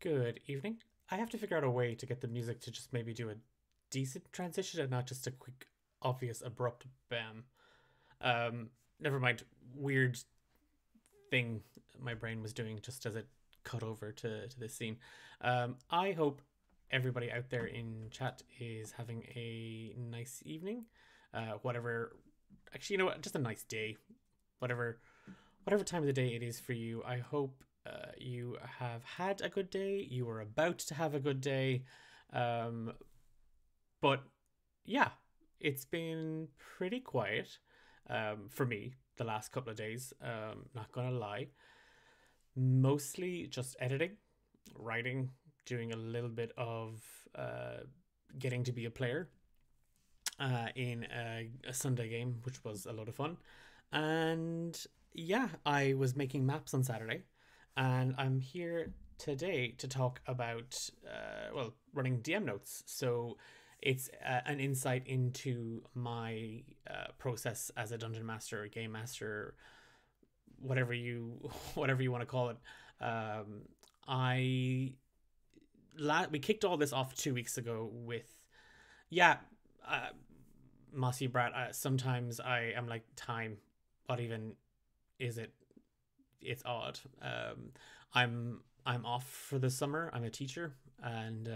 Good evening. I have to figure out a way to get the music to just maybe do a decent transition and not just a quick, obvious, abrupt bam. Never mind. Weird thing my brain was doing just as it cut over to this scene. I hope everybody out there in chat is having a nice evening. Whatever. Actually, you know what? Just a nice day. Whatever whatever time of the day it is for you. I hope you have had a good day. You are about to have a good day. Um, but yeah, it's been pretty quiet for me the last couple of days. Not gonna lie, mostly just editing, writing, doing a little bit of getting to be a player in a Sunday game, which was a lot of fun. And yeah, I was making maps on Saturday, and I'm here today to talk about, running DM notes. So it's an insight into my process as a dungeon master, game master, whatever you whatever you want to call it. Um, I we kicked all this off 2 weeks ago with yeah, uh, Mossy Brat. Sometimes I am like, time. What even is it? It's odd. I'm off for the summer. I'm a teacher, and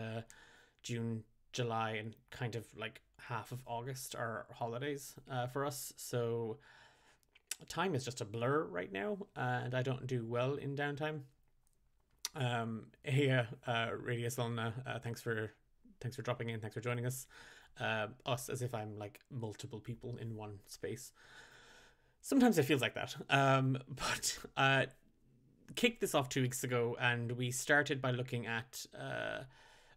June, July, and kind of like half of August are holidays for us. So time is just a blur right now, and I don't do well in downtime. Hey, Radius Luna, thanks for dropping in. Thanks for joining us. Us, as if I'm like multiple people in one space. Sometimes it feels like that. But kicked this off 2 weeks ago, and we started by looking at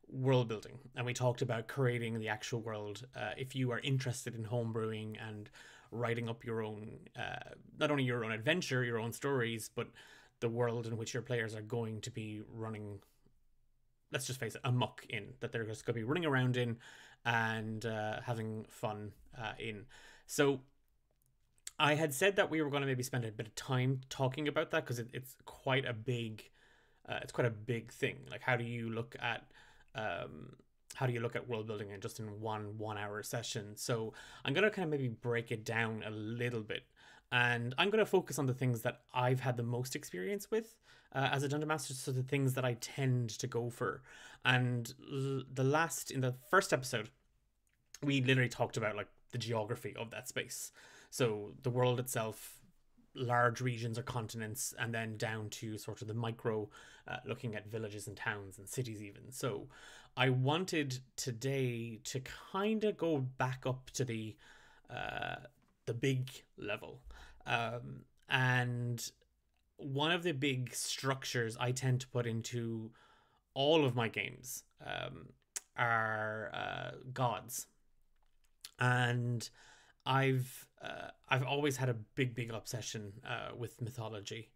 world building, and we talked about creating the actual world. If you are interested in homebrewing and writing up your own, not only your own adventure, your own stories, but the world in which your players are going to be running, let's just face it, amok in, that they're just going to be running around in and having fun in. So I had said that we were going to maybe spend a bit of time talking about that, because it's quite a big thing. Like, um, how do you look at world building in just in one hour session? So I'm going to kind of maybe break it down a little bit, and I'm going to focus on the things that I've had the most experience with as a dungeon master. So the things that I tend to go for, and in the first episode, we literally talked about like the geography of that space. So the world itself, large regions or continents, and then down to sort of the micro, looking at villages and towns and cities even. So I wanted today to kind of go back up to uh, the big level, and one of the big structures I tend to put into all of my games are gods. And I've always had a big obsession with mythology,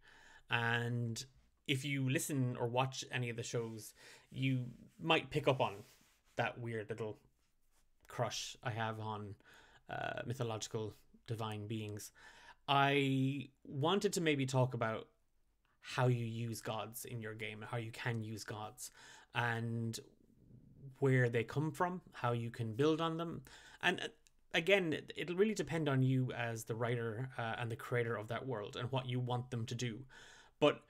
and if you listen or watch any of the shows, you might pick up on that weird little crush I have on mythological divine beings. I wanted to maybe talk about how you use gods in your game, how you can use gods, and where they come from, how you can build on them. And again, it'll really depend on you as the writer and the creator of that world and what you want them to do. But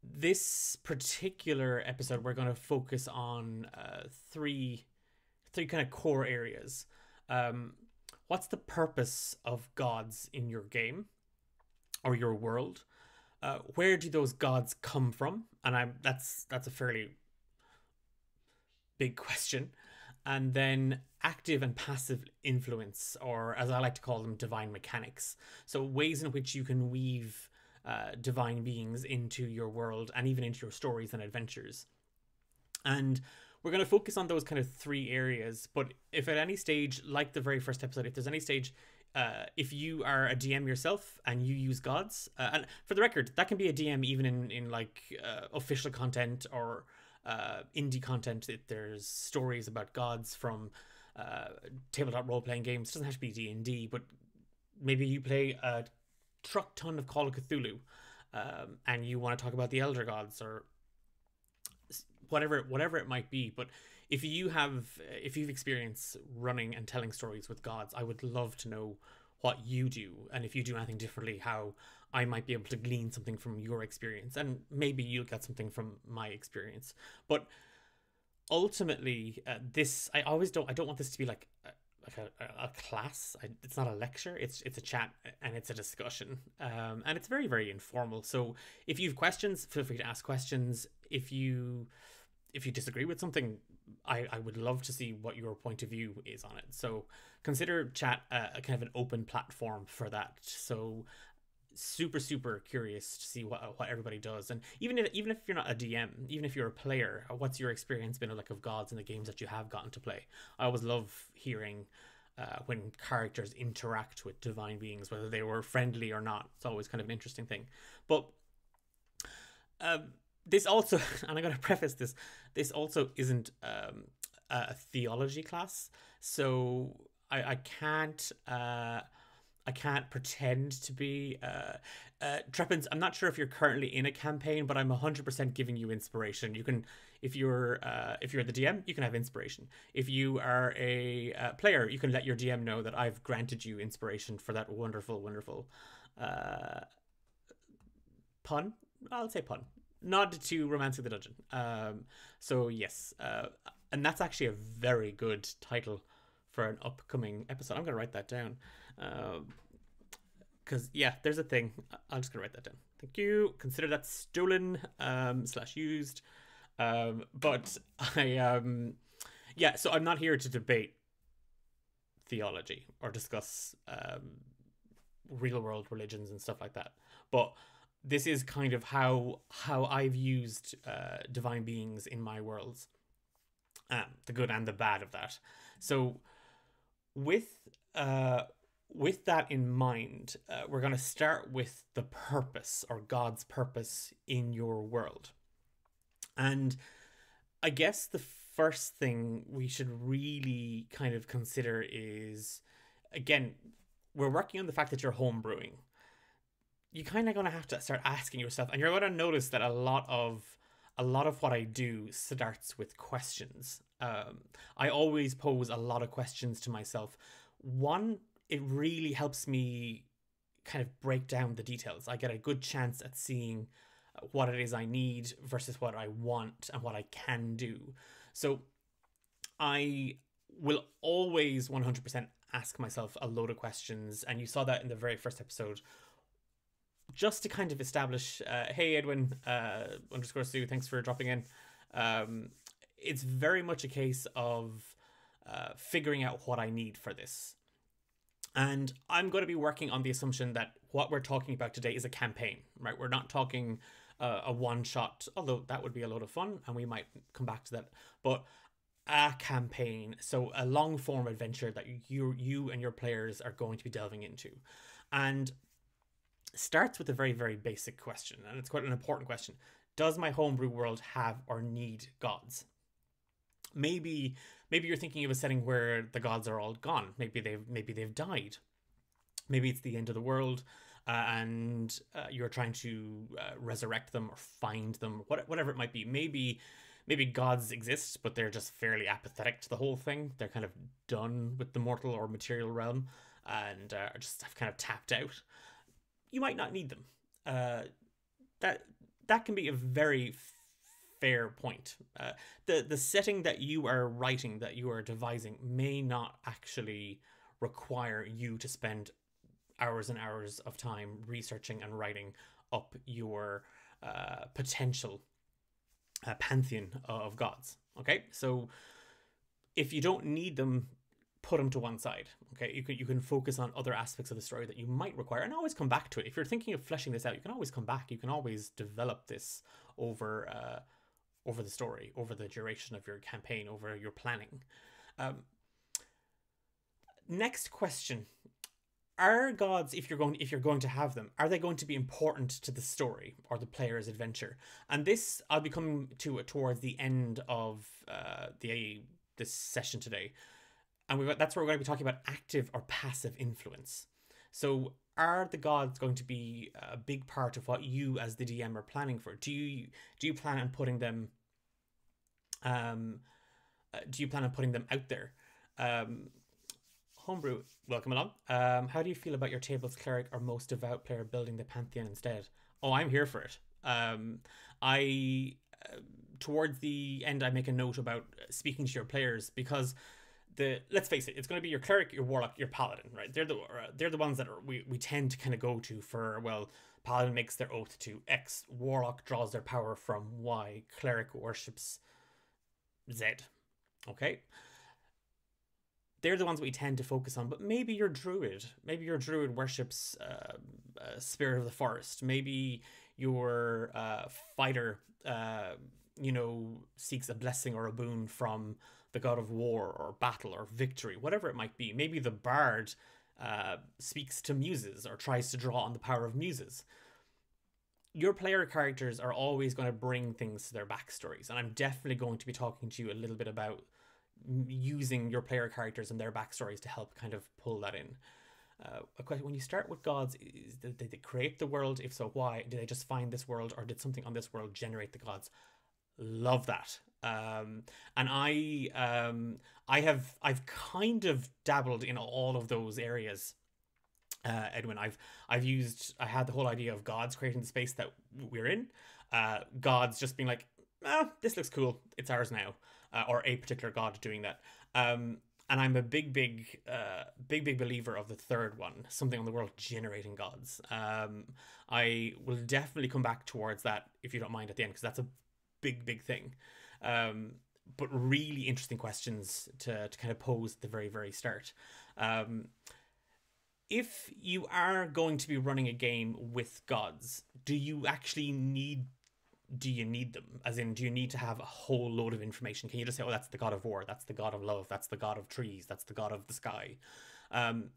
this particular episode, we're going to focus on three kind of core areas. Um, what's the purpose of gods in your game or your world? Where do those gods come from? And that's a fairly big question. And then active and passive influence, or as I like to call them, divine mechanics. So ways in which you can weave divine beings into your world and even into your stories and adventures. And we're going to focus on those kind of three areas. But if at any stage, like the very first episode, if there's any stage, if you are a DM yourself and you use gods, and for the record, that can be a DM even in like official content or indie content. There's stories about gods from tabletop role playing games. It doesn't have to be D&D, but maybe you play a truck ton of Call of Cthulhu, and you want to talk about the Elder Gods or whatever it might be. But if you've experienced running and telling stories with gods, I would love to know what you do, and if you do anything differently, how I might be able to glean something from your experience, and maybe you'll get something from my experience. But ultimately, this I don't want this to be like a class. It's not a lecture. It's a chat, and it's a discussion, and it's very, very informal. So if you have questions, feel free to ask questions. If you disagree with something, I would love to see what your point of view is on it. So consider chat a kind of an open platform for that. So super, super curious to see what everybody does. And even if you're not a DM, even if you're a player, what's your experience been like of gods in the games that you have gotten to play? I always love hearing when characters interact with divine beings, whether they were friendly or not. It's always kind of an interesting thing. But this also, and I'm going to preface this also isn't a theology class, so I can't pretend to be Treppins. I'm not sure if you're currently in a campaign, but I'm 100% giving you inspiration. You can, if you're the DM, you can have inspiration. If you are a player, you can let your DM know that I've granted you inspiration for that wonderful, wonderful pun. I'll say pun. Nod to Romancing the Dungeon. So yes, and that's actually a very good title for an upcoming episode. I'm going to write that down. Because yeah, there's a thing. I'm just gonna write that down. Thank you. Consider that stolen / used. But I yeah. So I'm not here to debate theology or discuss real world religions and stuff like that. But this is kind of how I've used divine beings in my worlds, the good and the bad of that. So with that in mind, we're going to start with the purpose, or God's purpose in your world. And I guess the first thing we should really kind of consider is, again, we're working on the fact that you're homebrewing. You're kind of going to have to start asking yourself, and you're going to notice that a lot of what I do starts with questions. I always pose a lot of questions to myself. One, it really helps me kind of break down the details. I get a good chance at seeing what it is I need versus what I want and what I can do. So I will always 100% ask myself a load of questions. And you saw that in the very first episode, just to kind of establish, hey, Edwin, _Sue, thanks for dropping in. It's very much a case of figuring out what I need for this. And I'm going to be working on the assumption that what we're talking about today is a campaign, right? We're not talking a one-shot, although that would be a lot of fun, and we might come back to that. But a campaign, so a long-form adventure that you and your players are going to be delving into. And starts with a very, very basic question, and it's quite an important question. Does my homebrew world have or need gods? Maybe you're thinking of a setting where the gods are all gone. Maybe they've died. Maybe it's the end of the world, and you're trying to resurrect them or find them. Whatever it might be. Maybe gods exist, but they're just fairly apathetic to the whole thing. They're kind of done with the mortal or material realm, and just have kind of tapped out. You might not need them. That can be a very fair point. The setting that you are writing, that you are devising, may not actually require you to spend hours and hours of time researching and writing up your potential pantheon of gods. Okay, so if you don't need them, put them to one side. Okay, you can focus on other aspects of the story that you might require, and always come back to it. If you're thinking of fleshing this out, you can always come back. You can always develop this over the story, over the duration of your campaign, over your planning. Next question: are gods, if you're going to have them, are they going to be important to the story or the player's adventure? And this I'll be coming to towards the end of this session today. And that's where we're going to be talking about active or passive influence. So are the gods going to be a big part of what you as the DM are planning for? Do you plan on putting them Um, do you plan on putting them out there? Um, Homebrew, welcome along. How do you feel about your table's cleric or most devout player building the pantheon instead? Oh, I'm here for it. I Towards the end, I make a note about speaking to your players because let's face it, it's going to be your cleric, your warlock, your paladin, right? They're the ones that we tend to kind of go to for, well, paladin makes their oath to X, warlock draws their power from Y, cleric worships Z. Okay, they're the ones we tend to focus on. But maybe your druid worships spirit of the forest. Maybe your fighter, seeks a blessing or a boon from the god of war or battle or victory, whatever it might be. Maybe the bard speaks to muses or tries to draw on the power of muses. Your player characters are always going to bring things to their backstories, and I'm definitely going to be talking to you a little bit about using your player characters and their backstories to help kind of pull that in. A question: when you start with gods, did they create the world? If so, why? Did they just find this world, or did something on this world generate the gods? Love that. And I've kind of dabbled in all of those areas. Edwin, I had the whole idea of gods creating the space that we're in. Gods just being like, this looks cool, it's ours now, or a particular god doing that. And I'm a big believer of the third one, something on the world generating gods. I will definitely come back towards that if you don't mind at the end, because that's a big thing. But really interesting questions to kind of pose at the very start. If you are going to be running a game with gods, do you need them? As in, do you need to have a whole load of information? Can you just say, oh, that's the god of war, that's the god of love, that's the god of trees, that's the god of the sky? And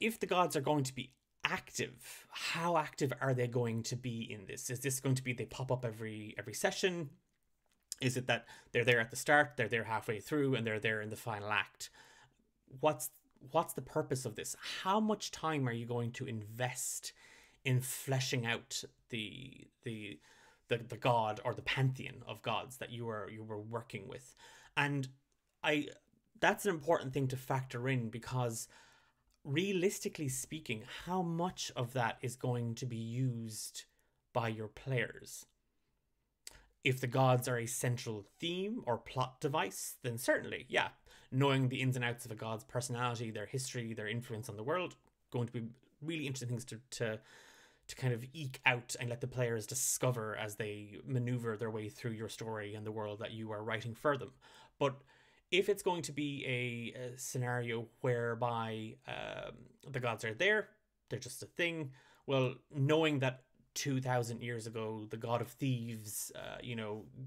if the gods are going to be active, how active are they going to be in this? Is this going to be they pop up every session? Is it that they're there at the start, they're there halfway through, and they're there in the final act? What's the purpose of this? How much time are you going to invest in fleshing out the god or the pantheon of gods that you were working with? And I that's an important thing to factor in, because realistically speaking, how much of that is going to be used by your players? If the gods are a central theme or plot device, then certainly, yeah, knowing the ins and outs of a god's personality, their history, their influence on the world, going to be really interesting things to kind of eke out and let the players discover as they maneuver their way through your story and the world that you are writing for them. But if it's going to be a scenario whereby the gods are there, they're just a thing, well, knowing that 2,000 years ago the god of thieves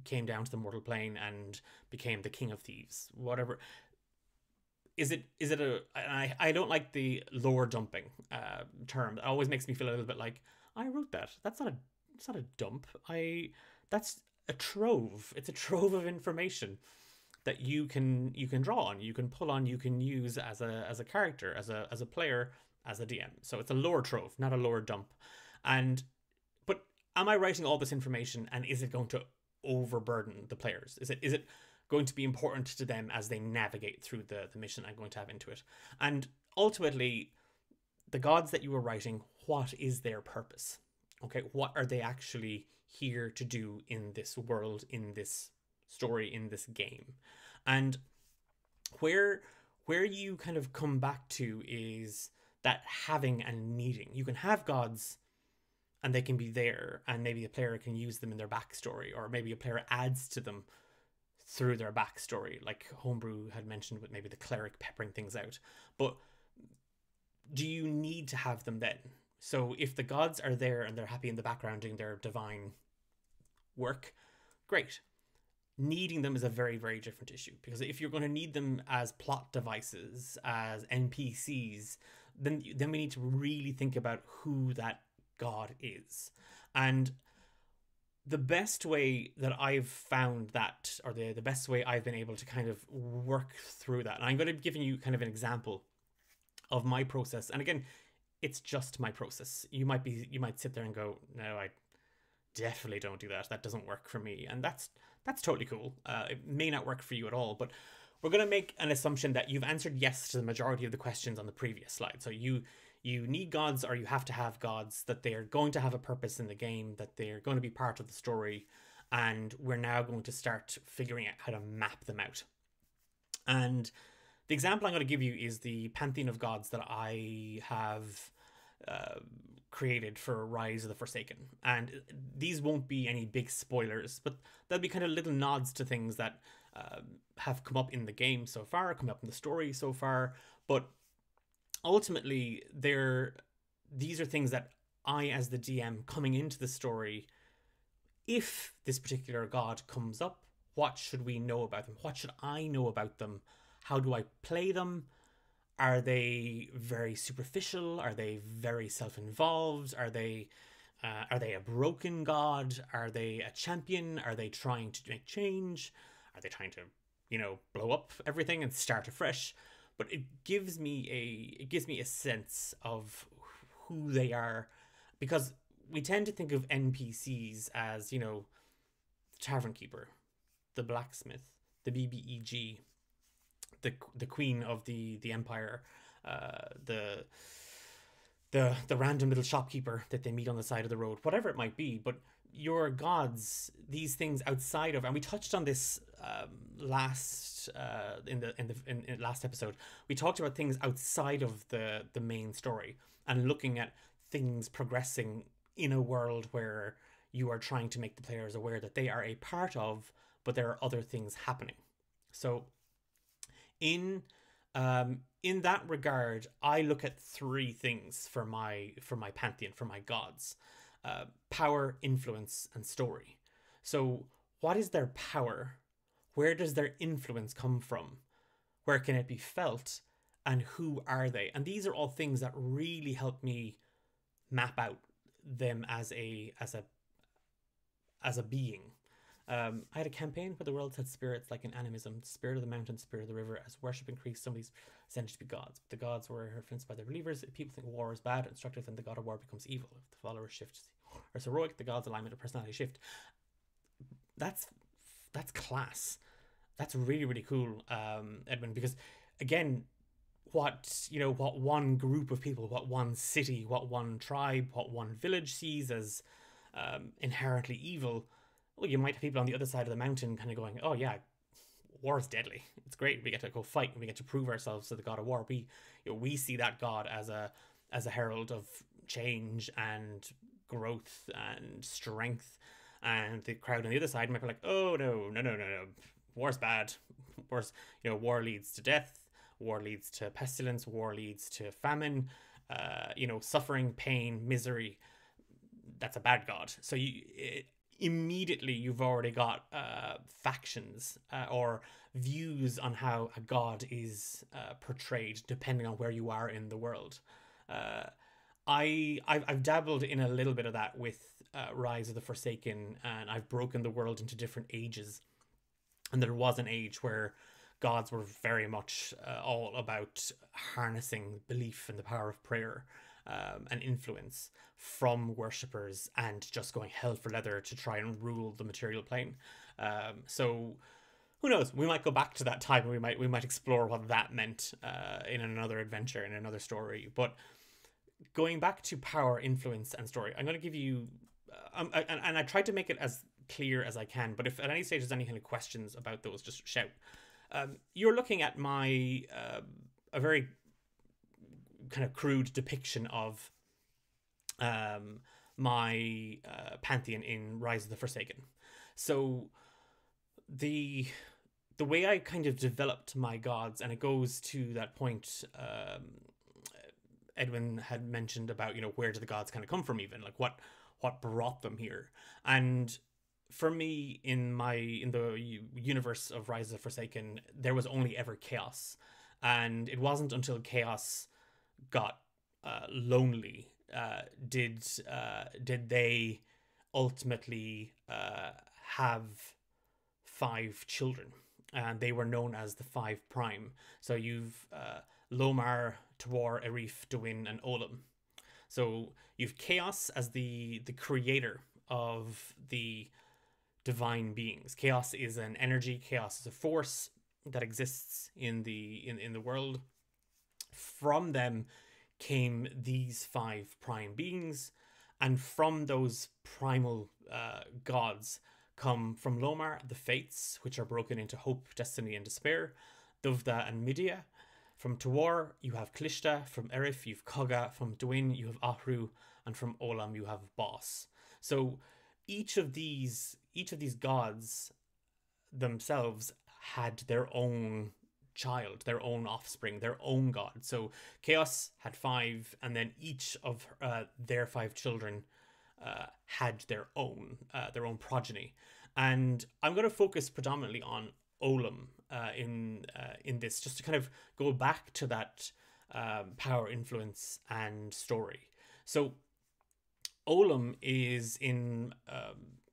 came down to the mortal plane and became the king of thieves, whatever, I don't like the lore dumping term. It always makes me feel a little bit like, I wrote that, it's not a dump, that's a trove. It's a trove of information that you can draw on, you can pull on, you can use as a character, as a player, as a DM. So it's a lore trove, not a lore dump. And but am I writing all this information, and is it going to overburden the players? Is it going to be important to them as they navigate through the mission I'm going to have into it? And ultimately, the gods that you are writing, what is their purpose? Okay, what are they actually here to do in this world, in this story, in this game? And where you kind of come back to is that having and needing. You can have gods and they can be there, and maybe a player can use them in their backstory, or maybe a player adds to them through their backstory, like Homebrew had mentioned with maybe the cleric peppering things out. But do you need to have them then? So if the gods are there and they're happy in the background doing their divine work, great. Needing them is a very different issue, because if you're going to need them as plot devices, as NPCs, then we need to really think about who that god is. And the best way that I've found that, or the best way I've been able to kind of work through that, and I'm going to be giving you kind of an example of my process. And again, it's just my process. You might sit there and go, no, definitely don't do that. That doesn't work for me, and that's totally cool. It may not work for you at all, but we're going to make an assumption that you've answered yes to the majority of the questions on the previous slide. So you need gods, or you have to have gods, that they are going to have a purpose in the game, that they're going to be part of the story, and we're now going to start figuring out how to map them out. And the example I'm going to give you is the pantheon of gods that I have created for Rise of the Forsaken. And these won't be any big spoilers, but they'll be kind of little nods to things that have come up in the game so far, come up in the story so far. But ultimately, these are things that I, as the DM, coming into the story, if this particular god comes up, what should we know about them? What should I know about them? How do I play them? Are they very superficial? Are they very self-involved? Are they a broken god? Are they a champion? Are they trying to make change? Are they trying to, blow up everything and start afresh? But it gives me a sense of who they are, because we tend to think of NPCs as, the tavern keeper, the blacksmith, the BBEG, the queen of the empire, the random little shopkeeper that they meet on the side of the road, whatever it might be. But your gods, these things outside of, and we touched on this last episode. We talked about things outside of the main story, and looking at things progressing in a world where you are trying to make the players aware that they are a part of, but there are other things happening. So in that regard, I look at three things for my pantheon, for my gods: power, influence, and story. So what is their power? Where does their influence come from? Where can it be felt? And who are they? And these are all things that really help me map out them as a being. I had a campaign where the world had spirits like in animism: spirit of the mountain, spirit of the river. As worship increased, some of these ascended to be gods. But the gods were influenced by their believers. If people think war is bad and destructive, then the god of war becomes evil. If the followers shift or heroic, the god's alignment of personality shift. That's class. That's really, really cool, Edwin, because again, what one group of people, what one city, what one tribe, what one village sees as inherently evil, well, you might have people on the other side of the mountain kind of going, oh yeah, war is deadly. It's great. We get to go fight and we get to prove ourselves to the god of war. We see that god as a herald of change and growth and strength. And the crowd on the other side might be like, oh no, war's bad. War leads to death. War leads to pestilence. War leads to famine. Suffering, pain, misery. That's a bad god. So immediately you've already got factions or views on how a god is portrayed depending on where you are in the world. I've dabbled in a little bit of that with Rise of the Forsaken, and I've broken the world into different ages. And there was an age where gods were very much all about harnessing belief in the power of prayer and influence from worshippers, and just going hell for leather to try and rule the material plane. So who knows? We might go back to that time, and we might explore what that meant in another adventure, in another story. But going back to power, influence, and story, I'm going to give you, and I tried to make it as clear as I can, but if at any stage there's any kind of questions about those, just shout. You're looking at my a very kind of crude depiction of my pantheon in Rise of the Forsaken. So the way I kind of developed my gods, and it goes to that point Edwin had mentioned about, where do the gods kind of come from, even like what brought them here. And for me, in the universe of Rise of the Forsaken, there was only ever chaos, and it wasn't until chaos got lonely did they ultimately have 5 children, and they were known as the 5 Prime. So you've Lomar, Tuor, Erif, Dwyn, and Olam. So you've Chaos as the creator of the divine beings. Chaos is an energy, chaos is a force that exists in the world. From them came these five prime beings, and from those primal gods come from Lomar the Fates, which are broken into Hope, Destiny, and Despair, Duvda and Midia. From Tawar, you have Kalista. From Erif, you have Kogha. From Dwyn, you have Ahru. And from Olam, you have Boss. So each of these gods themselves had their own child, their own offspring, their own god. So Chaos had five, and then each of their five children had their own progeny. And I'm going to focus predominantly on Olam in this, just to kind of go back to that power, influence, and story. So Olam is in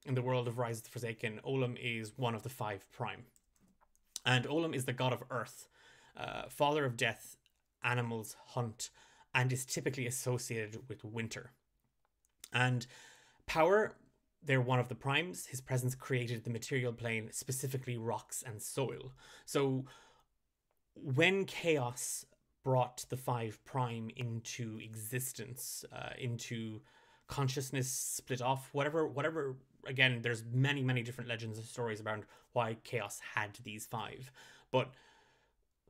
the world of Rise of the Forsaken. Olam is one of the five prime, and Olam is the god of earth, father of death, animals, hunt, and is typically associated with winter. And power, they're one of the primes. His presence created the material plane, specifically rocks and soil. So when Chaos brought the five prime into existence, into consciousness, split off, whatever, again, there's many different legends and stories around why Chaos had these five. But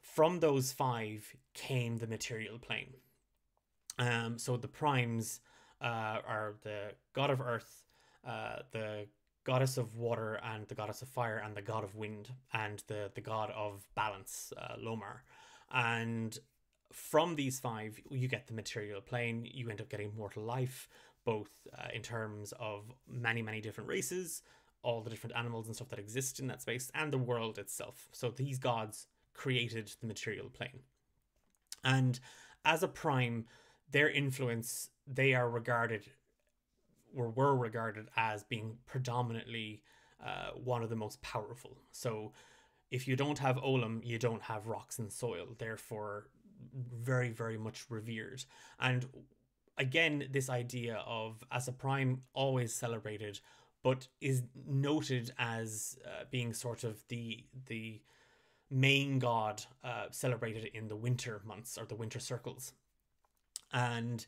from those five came the material plane. So the primes are the god of earth, the goddess of water, and the goddess of fire, and the god of wind, and the god of balance, Lomar. And from these five, you get the material plane. You end up getting mortal life, both in terms of many different races, all the different animals and stuff that exist in that space, and the world itself. So these gods created the material plane. And as a prime, their influence, they are regarded, or were regarded as being predominantly one of the most powerful. So if you don't have Olam, you don't have rocks and soil, therefore very much revered. And again, this idea of as a prime, always celebrated, but is noted as being sort of the main god celebrated in the winter months, or the winter circles. And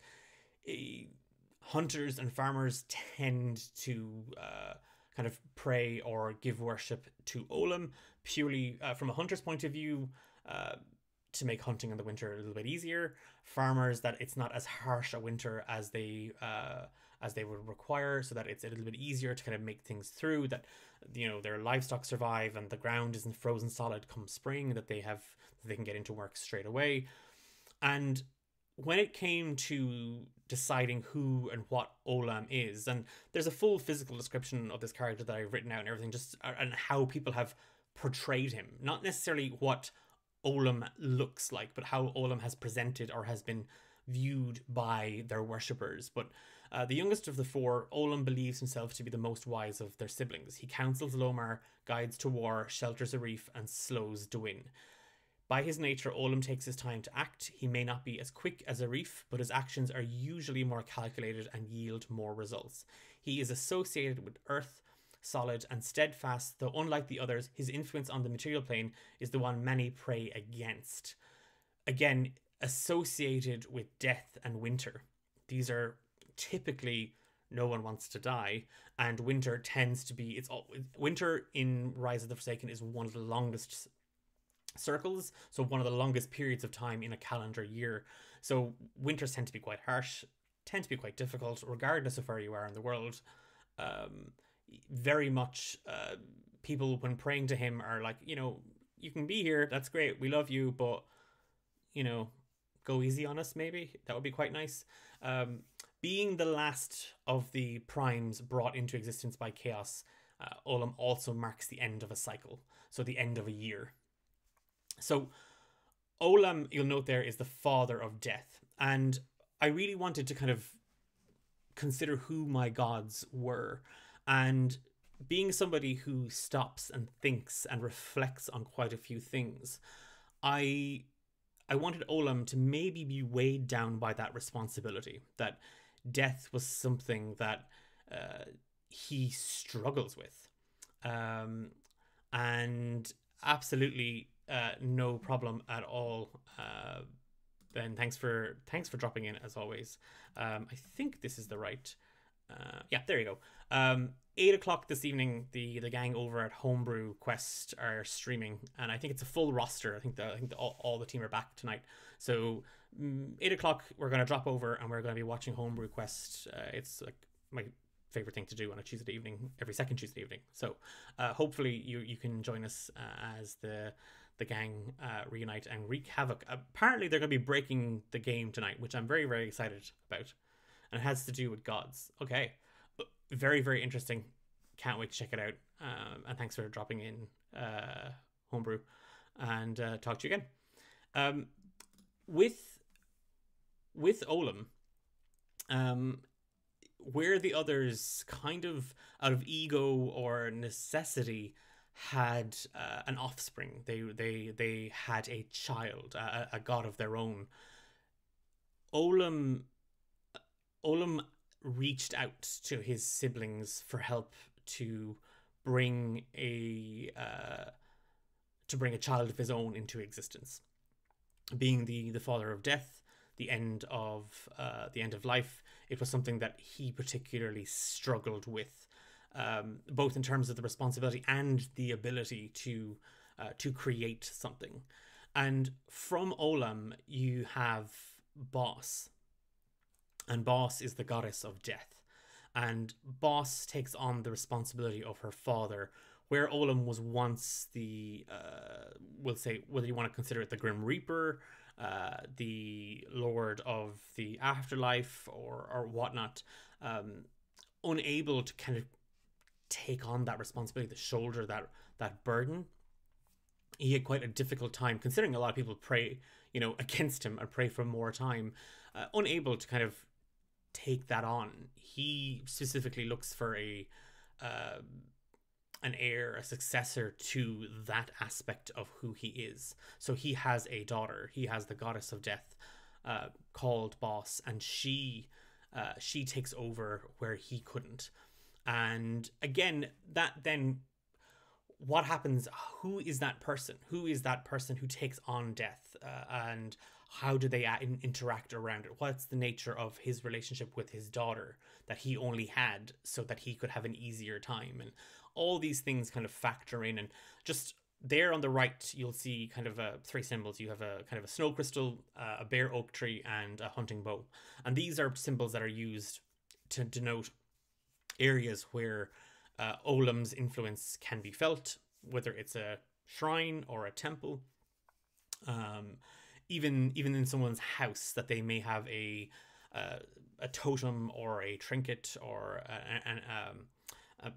hunters and farmers tend to kind of pray or give worship to Olam purely from a hunter's point of view, to make hunting in the winter a little bit easier. Farmers, that it's not as harsh a winter as they would require, so that it's a little bit easier to kind of make things through, that, you know, their livestock survive and the ground isn't frozen solid come spring, that they can get into work straight away. And when it came to deciding who and what Olam is, and there's a full physical description of this character that I've written out and everything, just and how people have portrayed him, not necessarily what Olam looks like, but how Olam has presented or has been viewed by their worshippers. But the youngest of the four, Olam believes himself to be the most wise of their siblings. He counsels Lomar, guides to war, shelters Erif, and slows Dwyn. By his nature, Olam takes his time to act. He may not be as quick as Erif, but his actions are usually more calculated and yield more results. He is associated with earth, solid and steadfast, though unlike the others, his influence on the material plane is the one many pray against. Again, associated with death and winter. These are typically, no one wants to die, and winter tends to be, winter in Rise of the Forsaken is one of the longest circles, so one of the longest periods of time in a calendar year. So winters tend to be quite harsh, tend to be quite difficult, regardless of where you are in the world. Very much people, when praying to him, are like, you know, you can be here, that's great, we love you, but, you know, go easy on us, maybe. That would be quite nice. Being the last of the primes brought into existence by Chaos, Olam also marks the end of a cycle, so the end of a year. So Olam, you'll note there, is the father of death. And I really wanted to kind of consider who my gods were. And being somebody who stops and thinks and reflects on quite a few things, I wanted Olam to maybe be weighed down by that responsibility, that death was something that he struggles with. Um, and absolutely no problem at all. Ben, thanks for dropping in as always. I think this is the right. Yeah, there you go. 8 o'clock this evening, the gang over at Homebrew Quest are streaming, and I think it's a full roster. I think all the team are back tonight. So 8 o'clock, we're gonna drop over and we're gonna be watching Homebrew Quest. It's like my favorite thing to do on a Tuesday evening, every second Tuesday evening. So hopefully you can join us as the gang reunite and wreak havoc. Apparently they're going to be breaking the game tonight, which I'm very, very excited about, and it has to do with gods. Okay, very, very interesting. Can't wait to check it out. And thanks for dropping in, Homebrew, and talk to you again. With Olam, where the others kind of out of ego or necessity had an offspring, they had a child, a god of their own. Olam reached out to his siblings for help to bring a child of his own into existence. Being the father of death, the end of life, it was something that he particularly struggled with, both in terms of the responsibility and the ability to create something. And from Olam, you have Bos, and Bos is the goddess of death. And Bos takes on the responsibility of her father, where Olam was once the, we'll say, whether you want to consider it the Grim Reaper, the Lord of the Afterlife, or whatnot, unable to kind of take on that responsibility, to shoulder that burden. He had quite a difficult time, considering a lot of people pray, against him and pray for more time, unable to kind of take that on. He specifically looks for an heir, a successor to that aspect of who he is. So he has a daughter. He has the goddess of death, called Bos, and she takes over where he couldn't. And again, that then, what happens? Who is that person? Who is that person who takes on death? And how do they interact around it? What's the nature of his relationship with his daughter that he only had so that he could have an easier time? And all these things kind of factor in. And just there on the right, you'll see kind of three symbols. You have a kind of a snow crystal, a bare oak tree, and a hunting bow. And these are symbols that are used to denote areas where Olam's influence can be felt, whether it's a shrine or a temple. Even in someone's house, that they may have a totem or a trinket or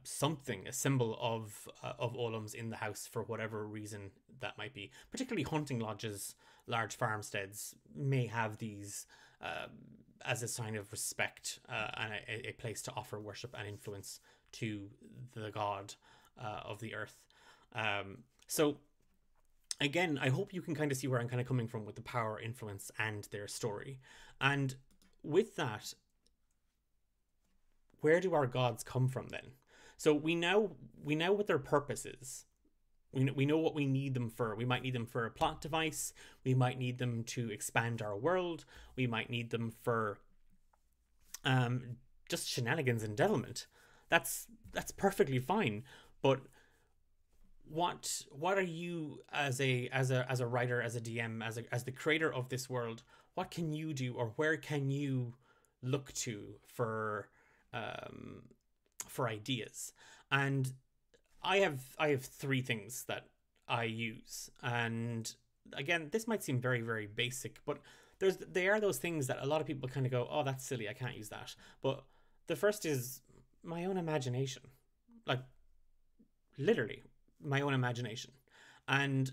something, a symbol of Olam's in the house for whatever reason that might be. Particularly hunting lodges, large farmsteads may have these as a sign of respect, and a place to offer worship and influence to the god of the earth. So again, I hope you can kind of see where I'm kind of coming from with the power, influence, and their story. And with that, where do our gods come from then? So we know what their purpose is. We know what we need them for. We might need them for a plot device. We might need them to expand our world. We might need them for just shenanigans and devilment. That's perfectly fine. But what are you as a writer, as a DM, as the creator of this world? What can you do, or where can you look to for ideas? And I have three things that I use, and again, this might seem very, very basic, but they are those things that a lot of people kind of go, oh, that's silly, I can't use that. But the first is my own imagination, like literally my own imagination. And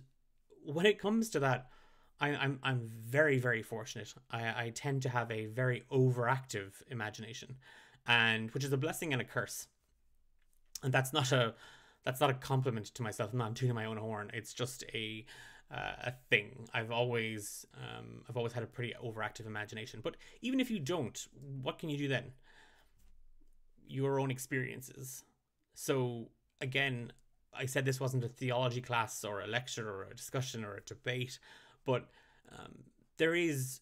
when it comes to that, I'm very, very fortunate. I tend to have a very overactive imagination, and which is a blessing and a curse. And that's not a compliment to myself. I'm not tooting my own horn. It's just a thing. I've always had a pretty overactive imagination. But even if you don't, what can you do then? your own experiences. So again, I said this wasn't a theology class or a lecture or a discussion or a debate, but um, there is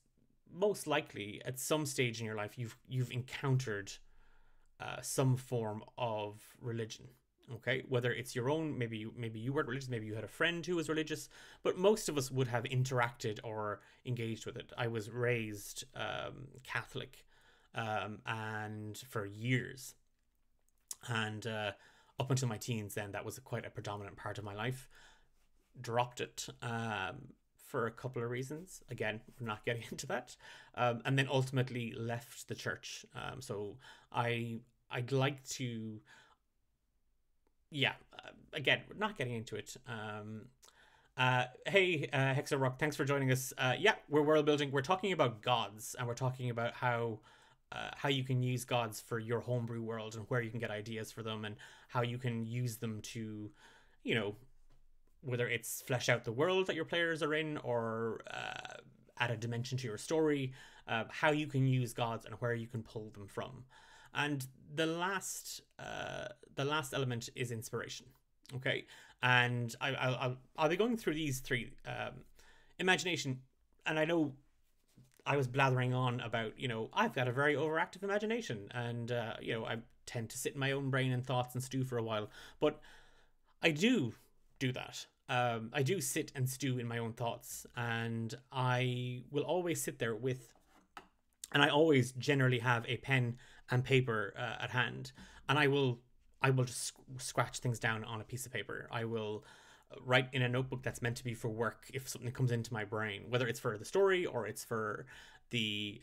most likely at some stage in your life you've encountered some form of religion. Okay, whether it's your own, maybe you weren't religious, maybe you had a friend who was religious, but most of us would have interacted or engaged with it. I was raised Catholic, and for years, and up until my teens, then that was quite a predominant part of my life. Dropped it for a couple of reasons. Again, we're not getting into that, and then ultimately left the church. So I'd like to, yeah. Again, we're not getting into it. Hey, Hexa Rock, thanks for joining us. Yeah, we're world building. We're talking about gods, and we're talking about how you can use gods for your homebrew world and where you can get ideas for them and how you can use them to, you know, whether it's flesh out the world that your players are in or add a dimension to your story, how you can use gods and where you can pull them from. And the last element is inspiration. Okay, and I'll be going through these three. Imagination, and I know I was blathering on about, I've got a very overactive imagination, and I tend to sit in my own brain and thoughts and stew for a while, but I do that. I do sit and stew in my own thoughts, and I will always sit there and I always generally have a pen and paper at hand, and I will just scratch things down on a piece of paper. I will write in a notebook that's meant to be for work if something comes into my brain, whether it's for the story or it's for the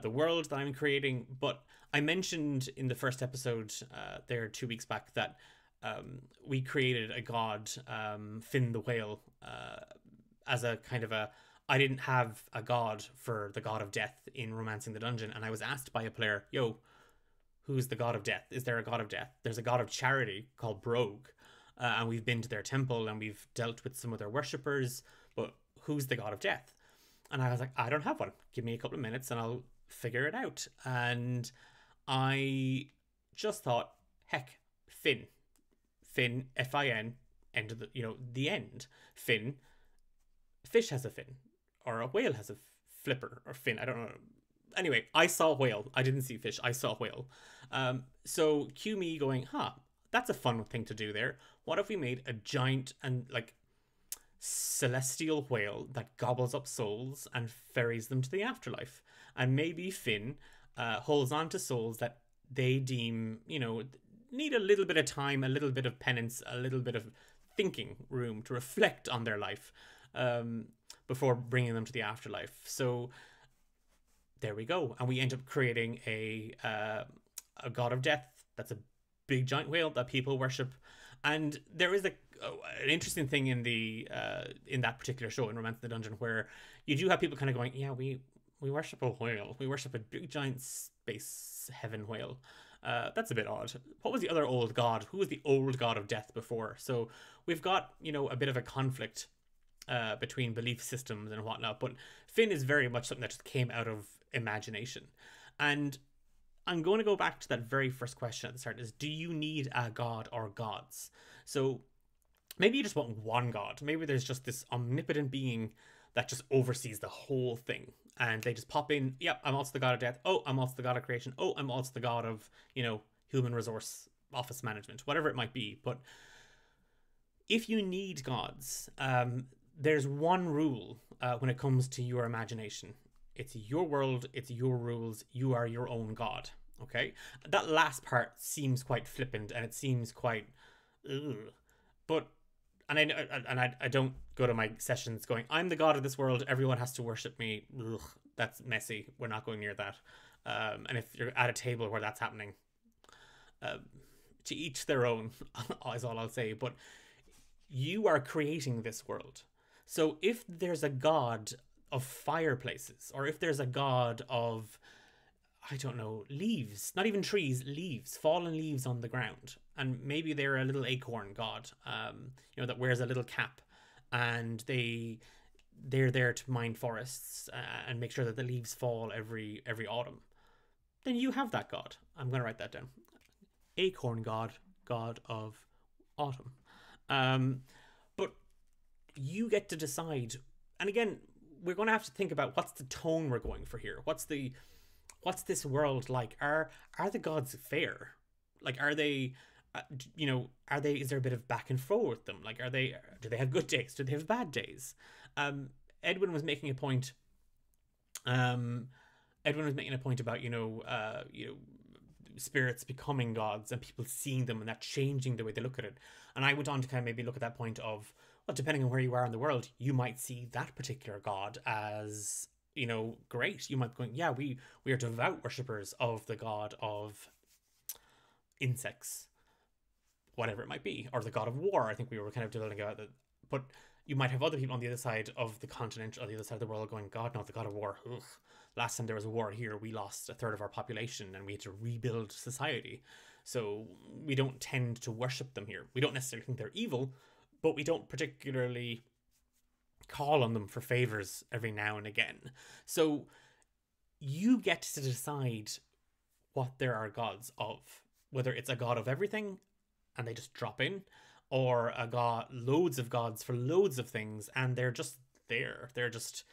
world that I'm creating. But I mentioned in the first episode there 2 weeks back that we created a god, Finn the Whale, as a kind of a. I didn't have a god for the god of death in Romancing the Dungeon, and I was asked by a player, "Yo, who's the god of death? Is there a god of death?" There's a god of charity called Brogue, and we've been to their temple and we've dealt with some of their worshippers, but who's the god of death? And I was like, I don't have one. Give me a couple of minutes and I'll figure it out. And I just thought, heck, Finn, Fin, end of the end. Finn, fish has a fin, or a whale has a flipper or fin. I don't know. Anyway, I saw whale. I didn't see fish. I saw whale. So cue me going, that's a fun thing to do there. What if we made a giant and celestial whale that gobbles up souls and ferries them to the afterlife? And maybe Finn holds on to souls that they deem, need a little bit of time, a little bit of penance, a little bit of thinking room to reflect on their life before bringing them to the afterlife. So there we go. And we end up creating a god of death that's a big giant whale that people worship. And there is an interesting thing in in that particular show, in Romance in the Dungeon, where you do have people kind of going, yeah, we worship a whale. We worship a big giant space heaven whale. That's a bit odd. What was the other old god? Who was the old god of death before? So we've got, a bit of a conflict between belief systems and whatnot. But Finn is very much something that just came out of imagination. And I'm going to go back to that very first question at the start, is do you need a god or gods? So maybe you just want one god. Maybe there's just this omnipotent being that just oversees the whole thing. And they just pop in, yep, I'm also the god of death. Oh, I'm also the god of creation. Oh, I'm also the god of, human resource office management, whatever it might be. But if you need gods, there's one rule when it comes to your imagination. It's your world, it's your rules, you are your own god, okay? That last part seems quite flippant and it seems quite, ugh. But, and I don't go to my sessions going, I'm the god of this world, everyone has to worship me. Ugh, that's messy, we're not going near that. And if you're at a table where that's happening, to each their own is all I'll say. But you are creating this world. So if there's a god of fireplaces, or if there's a god of, I don't know, leaves, not even trees, leaves, fallen leaves on the ground, and maybe they're a little acorn god, that wears a little cap, and they're there to mine forests and make sure that the leaves fall every autumn. then you have that god. I'm going to write that down. Acorn god, god of autumn. But you get to decide. And again, we're going to have to think about what's the tone we're going for here. What's this world like? Are the gods fair? Like, are they, is there a bit of back and forth with them? Like, do they have good days? Do they have bad days? Edwin was making a point. Edwin was making a point about, spirits becoming gods and people seeing them and that changing the way they look at it. And I went on to kind of maybe look at that point of, well, depending on where you are in the world, you might see that particular god as, great. You might be going, yeah, we are devout worshippers of the god of insects, whatever it might be, or the god of war. I think we were kind of dealing about that. But you might have other people on the other side of the continent or the other side of the world going, God, no, the god of war. Ugh. Last time there was a war here, we lost a third of our population and we had to rebuild society. So we don't tend to worship them here. We don't necessarily think they're evil, but we don't particularly call on them for favors every now and again. So you get to decide what there are gods of, whether it's a god of everything and they just drop in, or a god, loads of gods for loads of things and they're just there. They're just,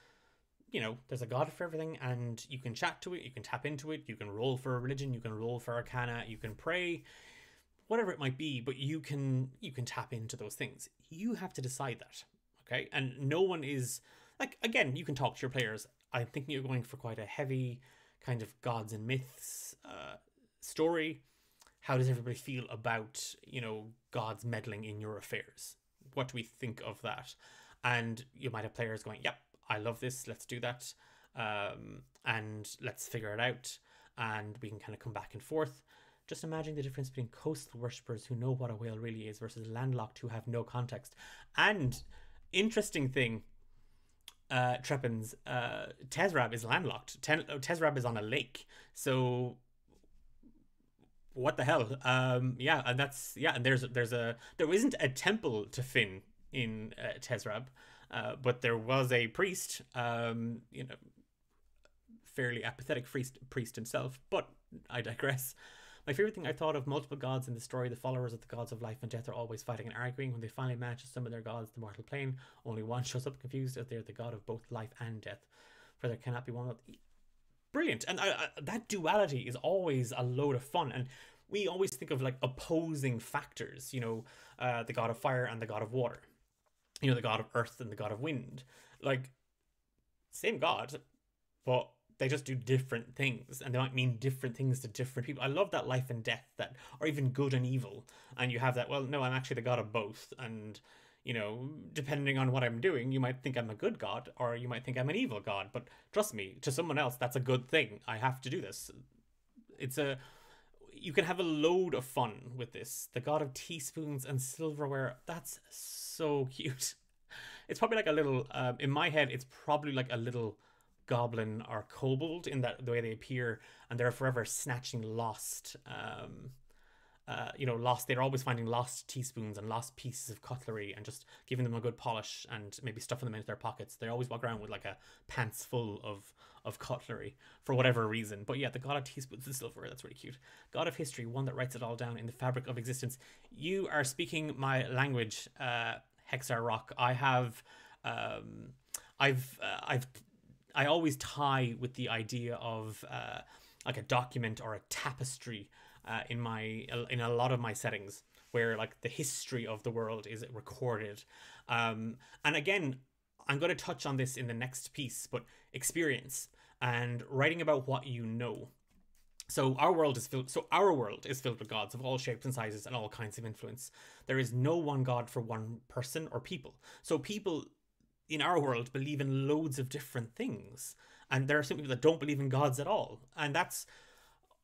there's a god for everything and you can chat to it, you can tap into it, you can roll for a religion, you can roll for arcana, you can pray, whatever it might be, but you can tap into those things. You have to decide that, okay? And no one is, like, again, you can talk to your players. I'm thinking you're going for quite a heavy kind of gods and myths story. How does everybody feel about, gods meddling in your affairs? What do we think of that? And you might have players going, yep, I love this, let's do that, and let's figure it out, and we can kind of come back and forth. Just imagine the difference between coastal worshippers who know what a whale really is versus landlocked who have no context. And interesting thing, Treppins, Tezrab is landlocked. Tezrab is on a lake, so what the hell? And there isn't a temple to Finn in Tezrab. But there was a priest, fairly apathetic priest himself, but I digress. My favorite thing, I thought of multiple gods in the story. The followers of the gods of life and death are always fighting and arguing. When they finally manage to summon their gods to the mortal plane, only one shows up confused as they're the god of both life and death. For there cannot be one. Brilliant. And that duality is always a load of fun. And we always think of like opposing factors, the god of fire and the god of water. The god of earth and the god of wind. Like, same god, but they just do different things, and they might mean different things to different people. I love that life and death, that, or even good and evil, and you have that, well, no, I'm actually the god of both, and, depending on what I'm doing, you might think I'm a good god, or you might think I'm an evil god, but trust me, to someone else, that's a good thing. I have to do this. You can have a load of fun with this. The god of teaspoons and silverware, that's so cute. It's probably like a little, in my head, it's probably like a little goblin or kobold in that the way they appear, and they're forever snatching lost, they're always finding lost teaspoons and lost pieces of cutlery and just giving them a good polish and maybe stuffing them into their pockets. They always walk around with like a pants full of cutlery for whatever reason. But yeah, the god of teaspoons and silverware, that's really cute. God of history, one that writes it all down in the fabric of existence. You are speaking my language, Hexar Rock. I always tie with the idea of like a document or a tapestry in a lot of my settings, where like the history of the world is recorded. And again, I'm going to touch on this in the next piece, but experience and writing about what you know. So our world is filled with gods of all shapes and sizes and all kinds of influence. There is no one god for one person or people. So people in our world believe in loads of different things, and there are some people that don't believe in gods at all, and that's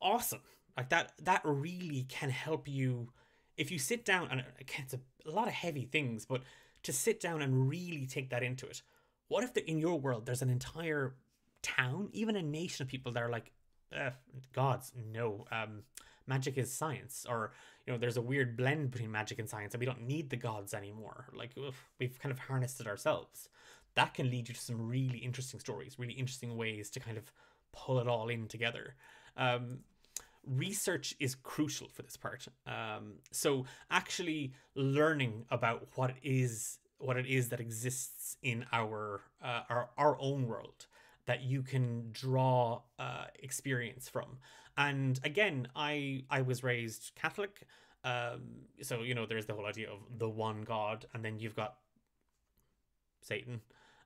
awesome. Like that really can help you if you sit down, and it's a lot of heavy things, but to sit down and really take that into it. What if in your world there's an entire town, even a nation of people that are like, gods, no, magic is science, or there's a weird blend between magic and science, and we don't need the gods anymore. Like, we've kind of harnessed it ourselves. That can lead you to some really interesting stories, really interesting ways to kind of pull it all in together. Um, research is crucial for this part. So actually learning about what it is that exists in our own world that you can draw experience from. And again, I was raised Catholic, so you know there's the whole idea of the one God, and then you've got Satan,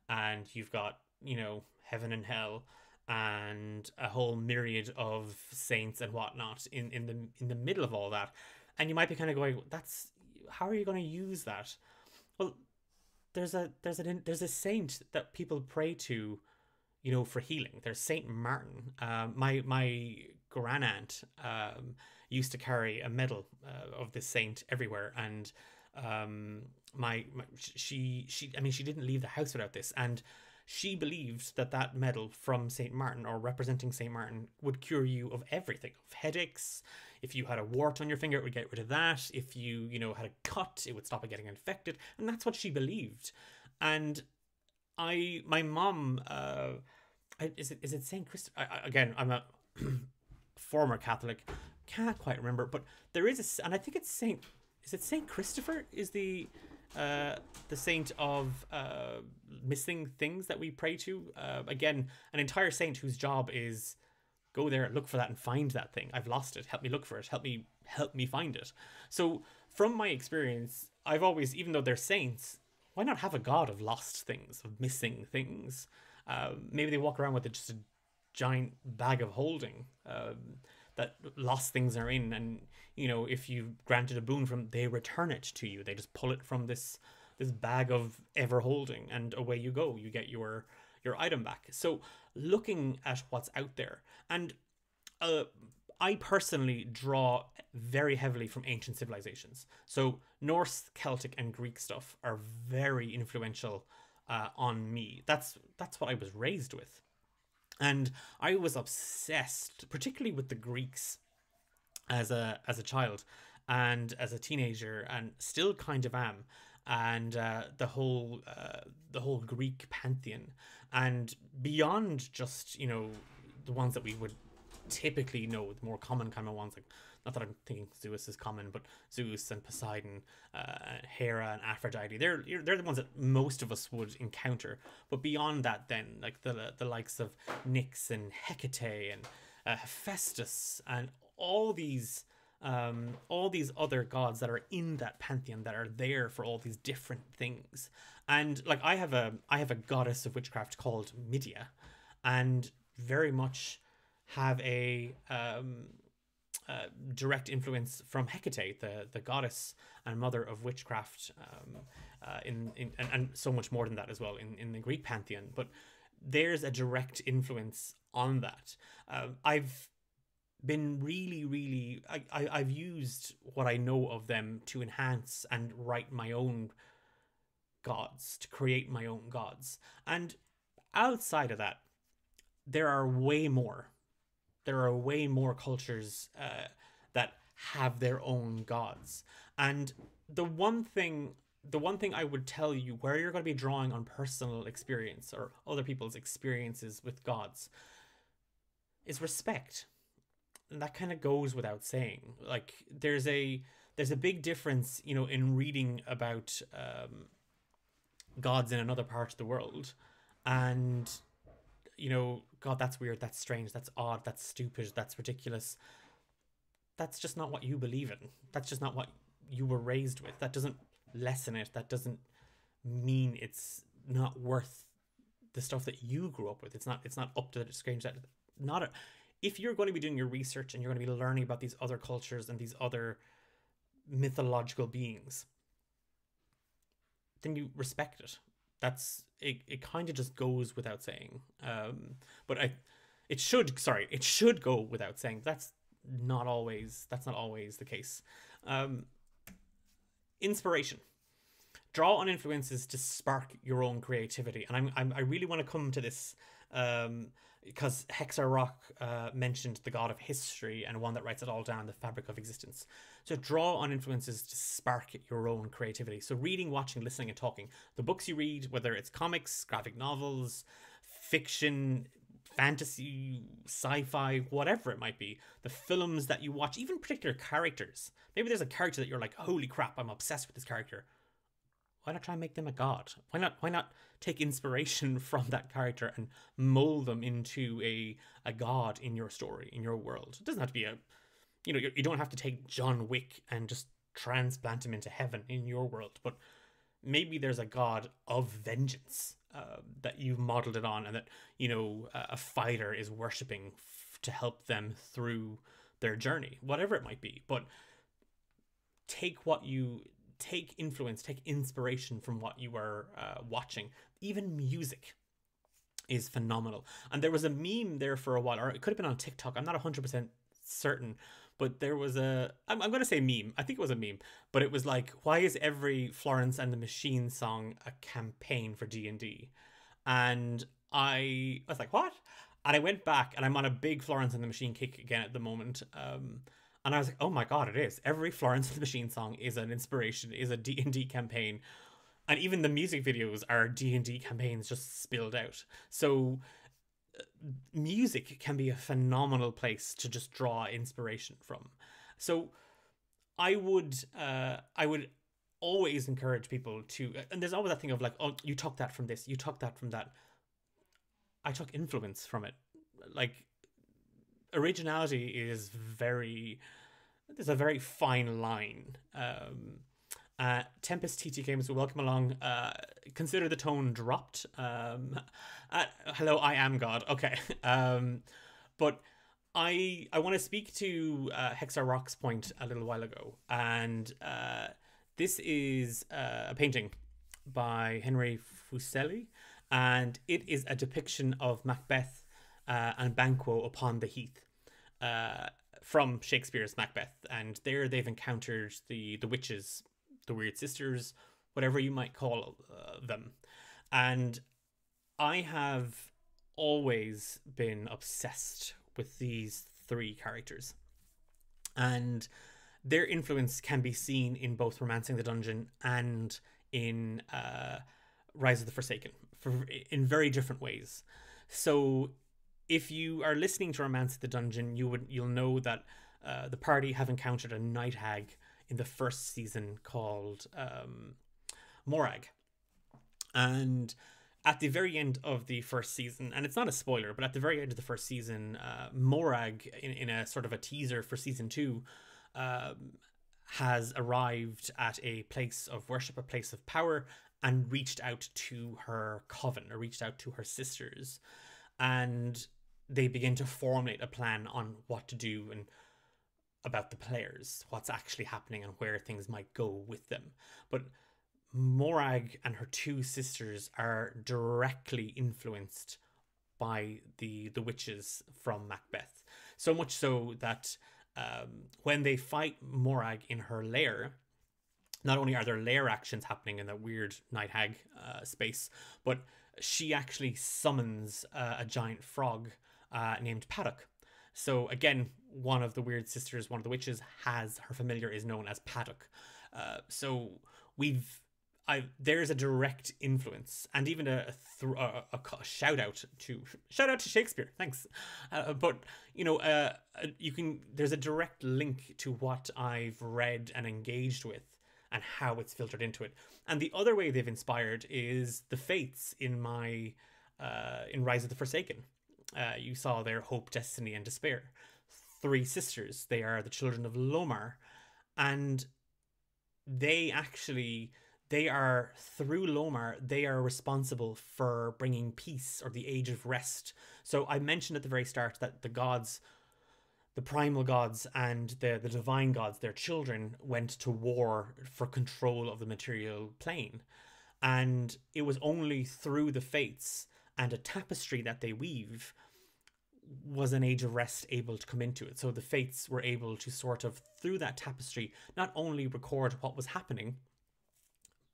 and you've got, you know, heaven and hell, and a whole myriad of saints and whatnot in the middle of all that. And you might be kind of going, that's, how are you going to use that? Well, there's a saint that people pray to, you know, for healing. There's Saint Martin. My grandaunt used to carry a medal of this saint everywhere, and she I mean, she didn't leave the house without this, and she believed that that medal from Saint Martin, or representing Saint Martin, would cure you of everything, of headaches. If you had a wart on your finger, it would get rid of that. If you know, had a cut, it would stop it getting infected, and that's what she believed. And my mom, is it Saint Christopher? Again, I'm a former Catholic, can't quite remember, but there is and I think it's Saint. Is it Saint Christopher? Is the saint of missing things that we pray to? Again, an entire saint whose job is go there, look for that, and find that thing. I've lost it. Help me look for it. Help me find it. So from my experience, I've always, even though they're saints, why not have a god of lost things, of missing things? Maybe they walk around with just a giant bag of holding that lost things are in, and you know, if you granted a boon from, they return it to you. They just pull it from this bag of ever holding, and away you go. You get your item back. So looking at what's out there, and I personally draw very heavily from ancient civilizations. So Norse, Celtic, and Greek stuff are very influential on me. That's what I was raised with. And I was obsessed, particularly with the Greeks, as a child and as a teenager, and still kind of am. And the whole Greek pantheon, and beyond just, you know, the ones that we would typically know, the more common kind of ones, like, not that I'm thinking Zeus is common, but Zeus and Poseidon, Hera and Aphrodite, they're the ones that most of us would encounter. But beyond that, then, like the likes of Nyx and Hecate and Hephaestus, and all these other gods that are in that pantheon, that are there for all these different things. And like, I have a goddess of witchcraft called Medea, and very much have a direct influence from Hecate, the goddess and mother of witchcraft, and so much more than that as well in the Greek pantheon. But there's a direct influence on that. I've been really, I've used what I know of them to enhance and write my own gods, to create my own gods. And outside of that, there are way more cultures that have their own gods. And the one thing I would tell you, where you're going to be drawing on personal experience or other people's experiences with gods, is respect. And that kind of goes without saying. Like, there's a big difference, you know, in reading about gods in another part of the world, and, you know, God, that's weird, that's strange, that's odd, that's stupid, that's ridiculous. That's just not what you believe in. That's just not what you were raised with. That doesn't lessen it. That doesn't mean it's not worth the stuff that you grew up with. It's not up to the strange. That not a, if you're going to be doing your research and you're going to be learning about these other cultures and these other mythological beings, then you respect it. That's it. It kind of just goes without saying. But it should go without saying. That's not always the case. Inspiration. Draw on influences to spark your own creativity, and I really want to come to this because Hexar Rock mentioned the god of history and one that writes it all down, the fabric of existence. So draw on influences to spark your own creativity. So reading, watching, listening, and talking. The books you read, whether it's comics, graphic novels, fiction, fantasy, sci-fi, whatever it might be, the films that you watch, even particular characters. Maybe there's a character that you're like, holy crap, I'm obsessed with this character. Why not try and make them a god? Why not take inspiration from that character and mold them into a god in your story, in your world? It doesn't have to be a, you don't have to take John Wick and just transplant him into heaven in your world, but maybe there's a god of vengeance that you've modeled it on, and that a fighter is worshipping to help them through their journey, whatever it might be. But take influence, take inspiration from what you are watching. Even music is phenomenal. And there was a meme there for a while, or it could have been on TikTok, I'm not 100% certain, but there was I'm going to say meme, I think it was a meme, but it was like, why is every Florence and the Machine song a campaign for D&D? And I was like, what? And I went back, and I'm on a big Florence and the Machine kick again at the moment. And I was like, oh my god, it is. Every Florence and the Machine song is an inspiration, is a D&D campaign. And even the music videos are D&D campaigns just spilled out. So music can be a phenomenal place to just draw inspiration from. So I would always encourage people to, and there's always that thing of like, oh, you took that from this, you took that from that. I took influence from it. Like, originality is there's a very fine line. Tempest TT Games, welcome along. Consider the tone dropped. Hello, I am God. Okay. But I want to speak to Hexar Rock's point a little while ago, and this is a painting by Henry Fuseli, and it is a depiction of Macbeth and Banquo upon the heath, from Shakespeare's Macbeth. And there they've encountered the witches, the Weird Sisters, whatever you might call them. And I have always been obsessed with these three characters, and their influence can be seen in both Romancing the Dungeon and in Rise of the Forsaken, in very different ways. So if you are listening to Romance of the Dungeon, you'll know that the party have encountered a night hag in the first season called Morag. And at the very end of the first season, and it's not a spoiler, but at the very end of the first season, Morag, in a sort of a teaser for season 2, has arrived at a place of worship, a place of power, and reached out to her coven, or reached out to her sisters. And they begin to formulate a plan on what to do and about the players, what's actually happening, and where things might go with them. But Morag and her two sisters are directly influenced by the witches from Macbeth. So much so that when they fight Morag in her lair, not only are there lair actions happening in that weird night hag space, but she actually summons a giant frog named Paddock. So again, one of the Weird Sisters, one of the witches, has her familiar is known as Paddock. So there's a direct influence, and even a shout out to Shakespeare. Thanks, but there's a direct link to what I've read and engaged with, and how it's filtered into it. And the other way they've inspired is the Fates in Rise of the Forsaken. You saw their hope, destiny, and despair. Three sisters. They are the children of Lomar, and they are, through Lomar, they are responsible for bringing peace, or the Age of Rest. So I mentioned at the very start that the gods, the primal gods and the divine gods, their children, went to war for control of the material plane. And it was only through the Fates and a tapestry that they weave was an Age of Rest able to come into it. So the Fates were able to sort of, through that tapestry, not only record what was happening,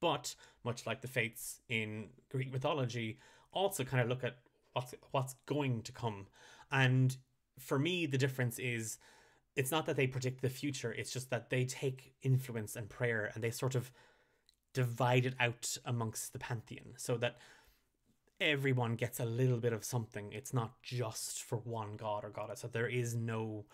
but much like the Fates in Greek mythology, also kind of look at what's going to come. And for me, the difference is, it's not that they predict the future, it's just that they take influence and prayer and they sort of divide it out amongst the pantheon, so that everyone gets a little bit of something. It's not just for one god or goddess. That there is no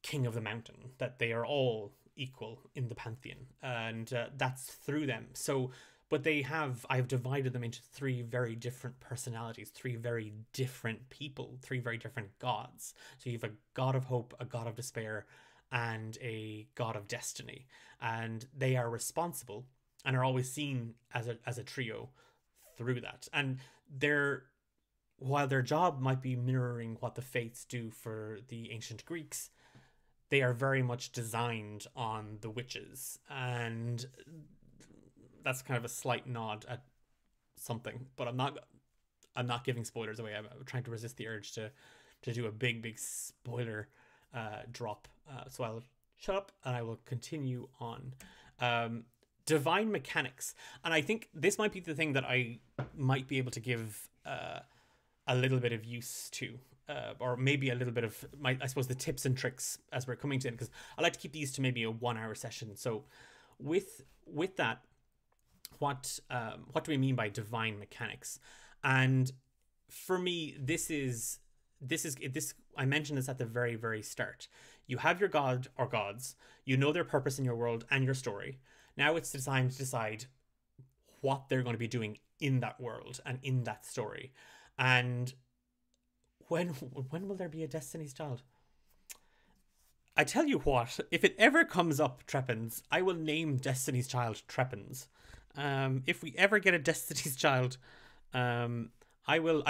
king of the mountain. That they are all equal in the pantheon, and that's through them. So, but I've divided them into three very different personalities, three very different people, three very different gods. So you have a god of hope, a god of despair, and a god of destiny, and they are responsible and are always seen as a trio through that. And their while their job might be mirroring what the fates do for the ancient Greeks, they are very much designed on the witches, and that's kind of a slight nod at something. But I'm not giving spoilers away. I'm trying to resist the urge to do a big spoiler drop. So I'll shut up and I will continue on. Divine mechanics, and I think this might be the thing that I might be able to give a little bit of use to. Or maybe a little bit of I suppose the tips and tricks as we're coming to it, because I like to keep these to maybe a 1 hour session. So with that, what do we mean by divine mechanics? And for me, this I mentioned this at the very start. You have your god or gods, you know their purpose in your world and your story. Now it's time to decide what they're going to be doing in that world and in that story. And when will there be a Destiny's Child? I tell you what, if it ever comes up, Treppins, I will name Destiny's Child Treppins. If we ever get a Destiny's Child, I'm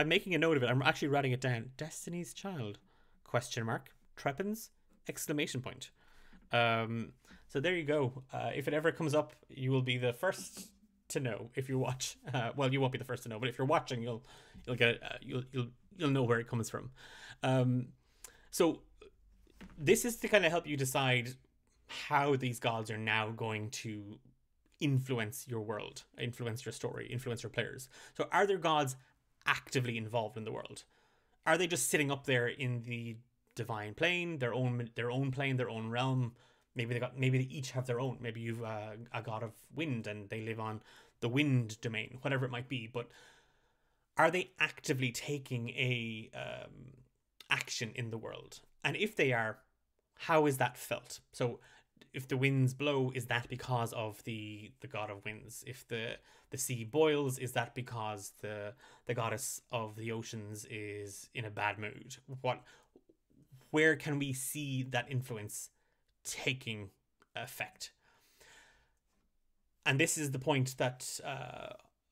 making a note of it. I'm actually writing it down. Destiny's Child? ? Treppins? ! So there you go. If it ever comes up, you will be the first to know if you watch. Well, you won't be the first to know, but if you're watching, you'll get it. You'll know where it comes from. So this is to kind of help you decide how these gods are now going to influence your world, influence your story, influence your players. So are their gods actively involved in the world? Are they just sitting up there in the divine plane, their own plane, their own realm? Maybe they each have their own. Maybe you've a god of wind and they live on the wind domain, whatever it might be. But are they actively taking a action in the world? And if they are, how is that felt? So if the winds blow, is that because of the god of winds? If the sea boils, is that because the goddess of the oceans is in a bad mood? Where can we see that influence taking effect? And this is the point that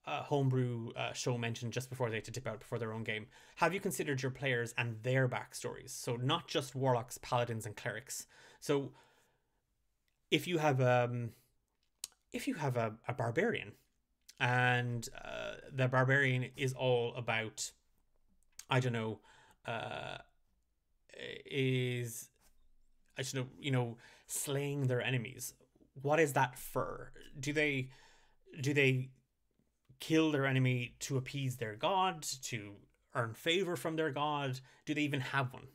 Homebrew show mentioned just before they had to dip out before their own game. Have you considered your players and their backstories? So not just warlocks, paladins, and clerics. So if you have a barbarian, and the barbarian is all about, I don't know, slaying their enemies. What is that for? Do they kill their enemy to appease their god, to earn favor from their god? Do they even have one?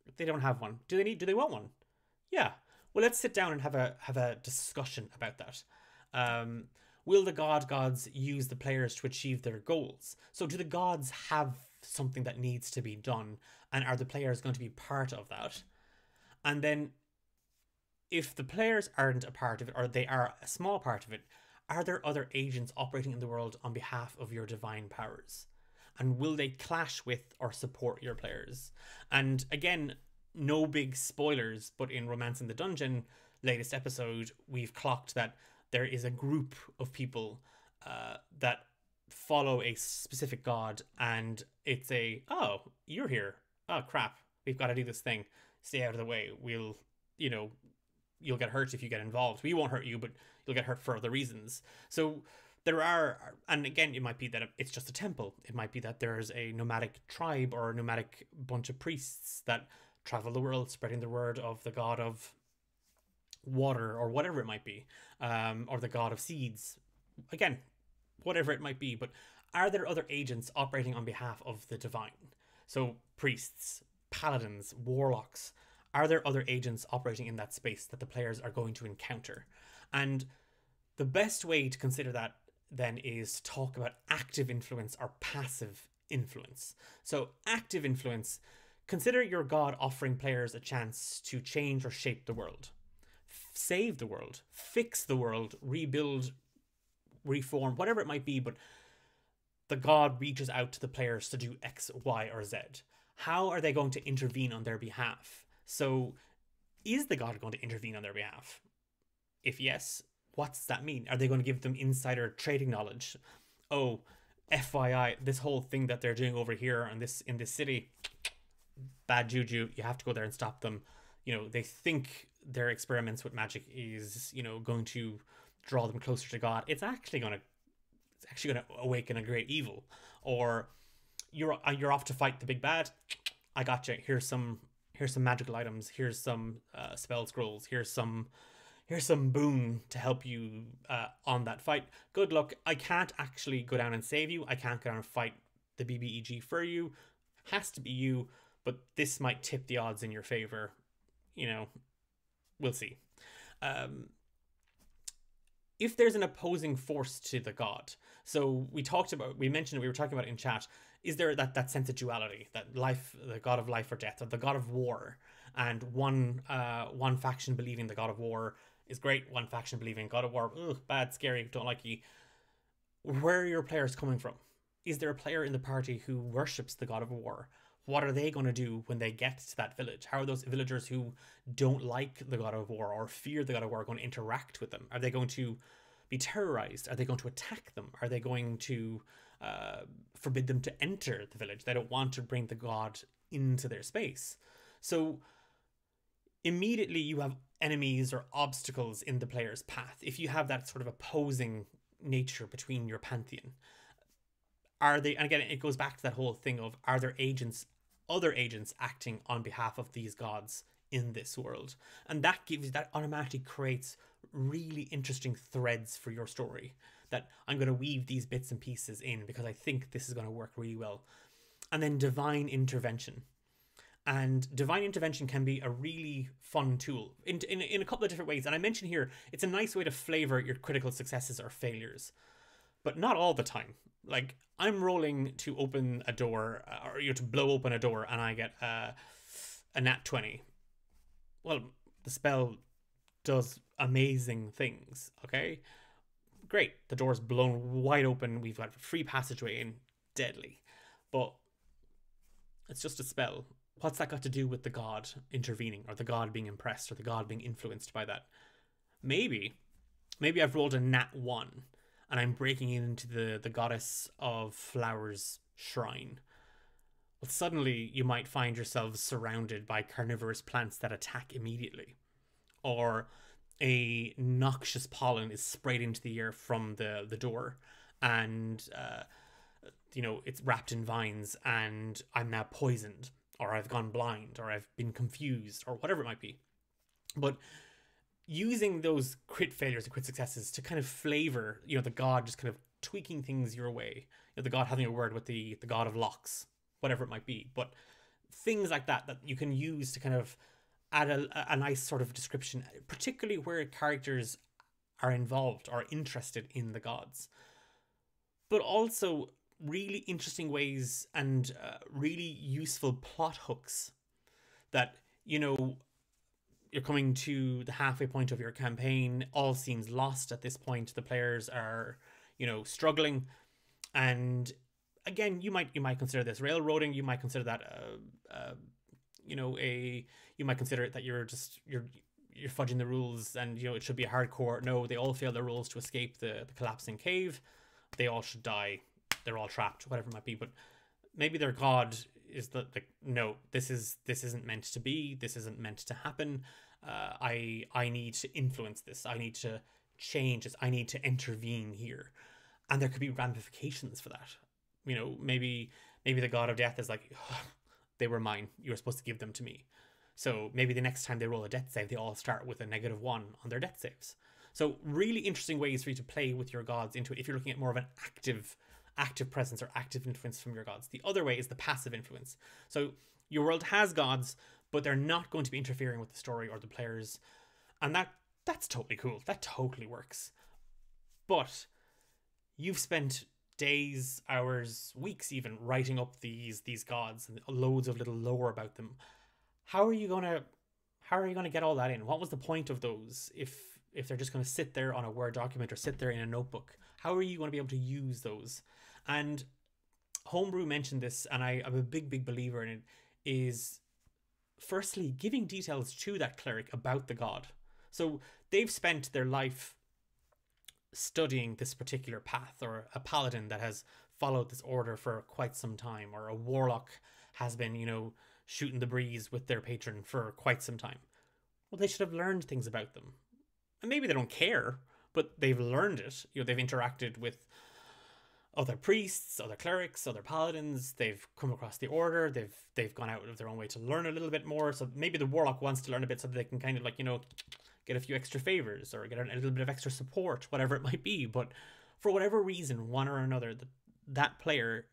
If they don't have one, do they want one? Yeah. Well, let's sit down and have a discussion about that. Will the gods use the players to achieve their goals? So do the gods have something that needs to be done, and are the players going to be part of that? And then if the players aren't a part of it, or they are a small part of it, are there other agents operating in the world on behalf of your divine powers? And will they clash with or support your players? And again, no big spoilers, but in Romance in the Dungeon latest episode, we've clocked that there is a group of people that follow a specific god, and it's oh, you're here. Oh, crap. We've got to do this thing. Stay out of the way. You'll get hurt if you get involved. We won't hurt you, but you'll get hurt for other reasons. So there are, and again, it might be that it's just a temple. It might be that there's a nomadic tribe or a nomadic bunch of priests that travel the world spreading the word of the god of water, or whatever it might be, or the god of seeds. Again, whatever it might be. But are there other agents operating on behalf of the divine? So priests, paladins, warlocks. Are there other agents operating in that space that the players are going to encounter? And the best way to consider that then is to talk about active influence or passive influence. So, active influence, consider your god offering players a chance to change or shape the world, save the world, fix the world, rebuild, reform, whatever it might be, but the god reaches out to the players to do X, Y, or Z. How are they going to intervene on their behalf? So, is the god going to intervene on their behalf? If yes, what's that mean? Are they going to give them insider trading knowledge? Oh, FYI, this whole thing that they're doing over here in this city, bad juju. You have to go there and stop them. They think their experiments with magic is, going to draw them closer to God. It's actually gonna awaken a great evil. Or you're off to fight the big bad. I got you. Here's some magical items. Here's some spell scrolls. Here's some boon to help you on that fight. Good luck. I can't actually go down and save you. I can't go down and fight the BBEG for you. Has to be you, but this might tip the odds in your favor. We'll see. If there's an opposing force to the god, so we mentioned it, we were talking about it in chat, is there that sense of duality, that life, the god of life or death, or the god of war, and one faction believing the god of war is great, one faction believing god of war, ugh, bad, scary, don't like you. Where are your players coming from? Is there a player in the party who worships the god of war? What are they going to do when they get to that village? How are those villagers who don't like the god of war or fear the god of war going to interact with them? Are they going to be terrorized? Are they going to attack them? Are they going to forbid them to enter the village? They don't want to bring the god into their space. So immediately you have enemies or obstacles in the player's path. If you have that sort of opposing nature between your pantheon, and again, it goes back to that whole thing of, are there other agents acting on behalf of these gods in this world? And that automatically creates really interesting threads for your story, that I'm going to weave these bits and pieces in because I think this is going to work really well. And then divine intervention. And divine intervention can be a really fun tool in a couple of different ways. And I mentioned here, it's a nice way to flavor your critical successes or failures, but not all the time. Like, I'm rolling to open a door, or to blow open a door, and I get a nat 20. Well, the spell does amazing things, okay? Great, the door's blown wide open, we've got free passageway in, deadly. But it's just a spell. What's that got to do with the god intervening, or the god being impressed, or the god being influenced by that? Maybe I've rolled a nat 1, and I'm breaking into the goddess of flowers shrine. Well, suddenly you might find yourselves surrounded by carnivorous plants that attack immediately. Or a noxious pollen is sprayed into the air from the door, and it's wrapped in vines, and I'm now poisoned, or I've gone blind, or I've been confused, or whatever it might be. But using those crit failures and crit successes to kind of flavor, the god just kind of tweaking things your way. The god having a word with the god of locks, whatever it might be. But things like that you can use to kind of add a nice sort of description, particularly where characters are involved or interested in the gods. But also really interesting ways and really useful plot hooks that, you're coming to the halfway point of your campaign, all seems lost at this point, the players are, struggling, and again, you might consider this railroading, you might consider that you might consider it that you're fudging the rules, and it should be a hardcore. No, they all fail the rules to escape the collapsing cave, they all should die, they're all trapped, whatever it might be. But maybe their god is no, this isn't meant to be, this isn't meant to happen. I need to influence this, I need to change this, I need to intervene here. And there could be ramifications for that. Maybe the god of death is like, they were mine, you were supposed to give them to me. So maybe the next time they roll a death save, they all start with a -1 on their death saves. So really interesting ways for you to play with your gods into it if you're looking at more of an active presence or active influence from your gods. The other way is the passive influence. So your world has gods, but they're not going to be interfering with the story or the players. And that's totally cool. That totally works. But you've spent days, hours, weeks even writing up these gods and loads of little lore about them. How are you gonna how are you gonna get all that in? What was the point of those if they're just gonna sit there on a Word document or sit there in a notebook? How are you gonna be able to use those? And Homebrew mentioned this, and I'm a big believer in it. Is firstly giving details to that cleric about the god. So they've spent their life studying this particular path, or a paladin that has followed this order for quite some time, or a warlock has been, shooting the breeze with their patron for quite some time. Well, they should have learned things about them. And maybe they don't care, but they've learned it. They've interacted with other priests, other clerics, other paladins. They've come across the order. They've gone out of their own way to learn a little bit more. So maybe the warlock wants to learn a bit so that they can kind of get a few extra favors or get a little bit of extra support, whatever it might be. But for whatever reason, one or another, that player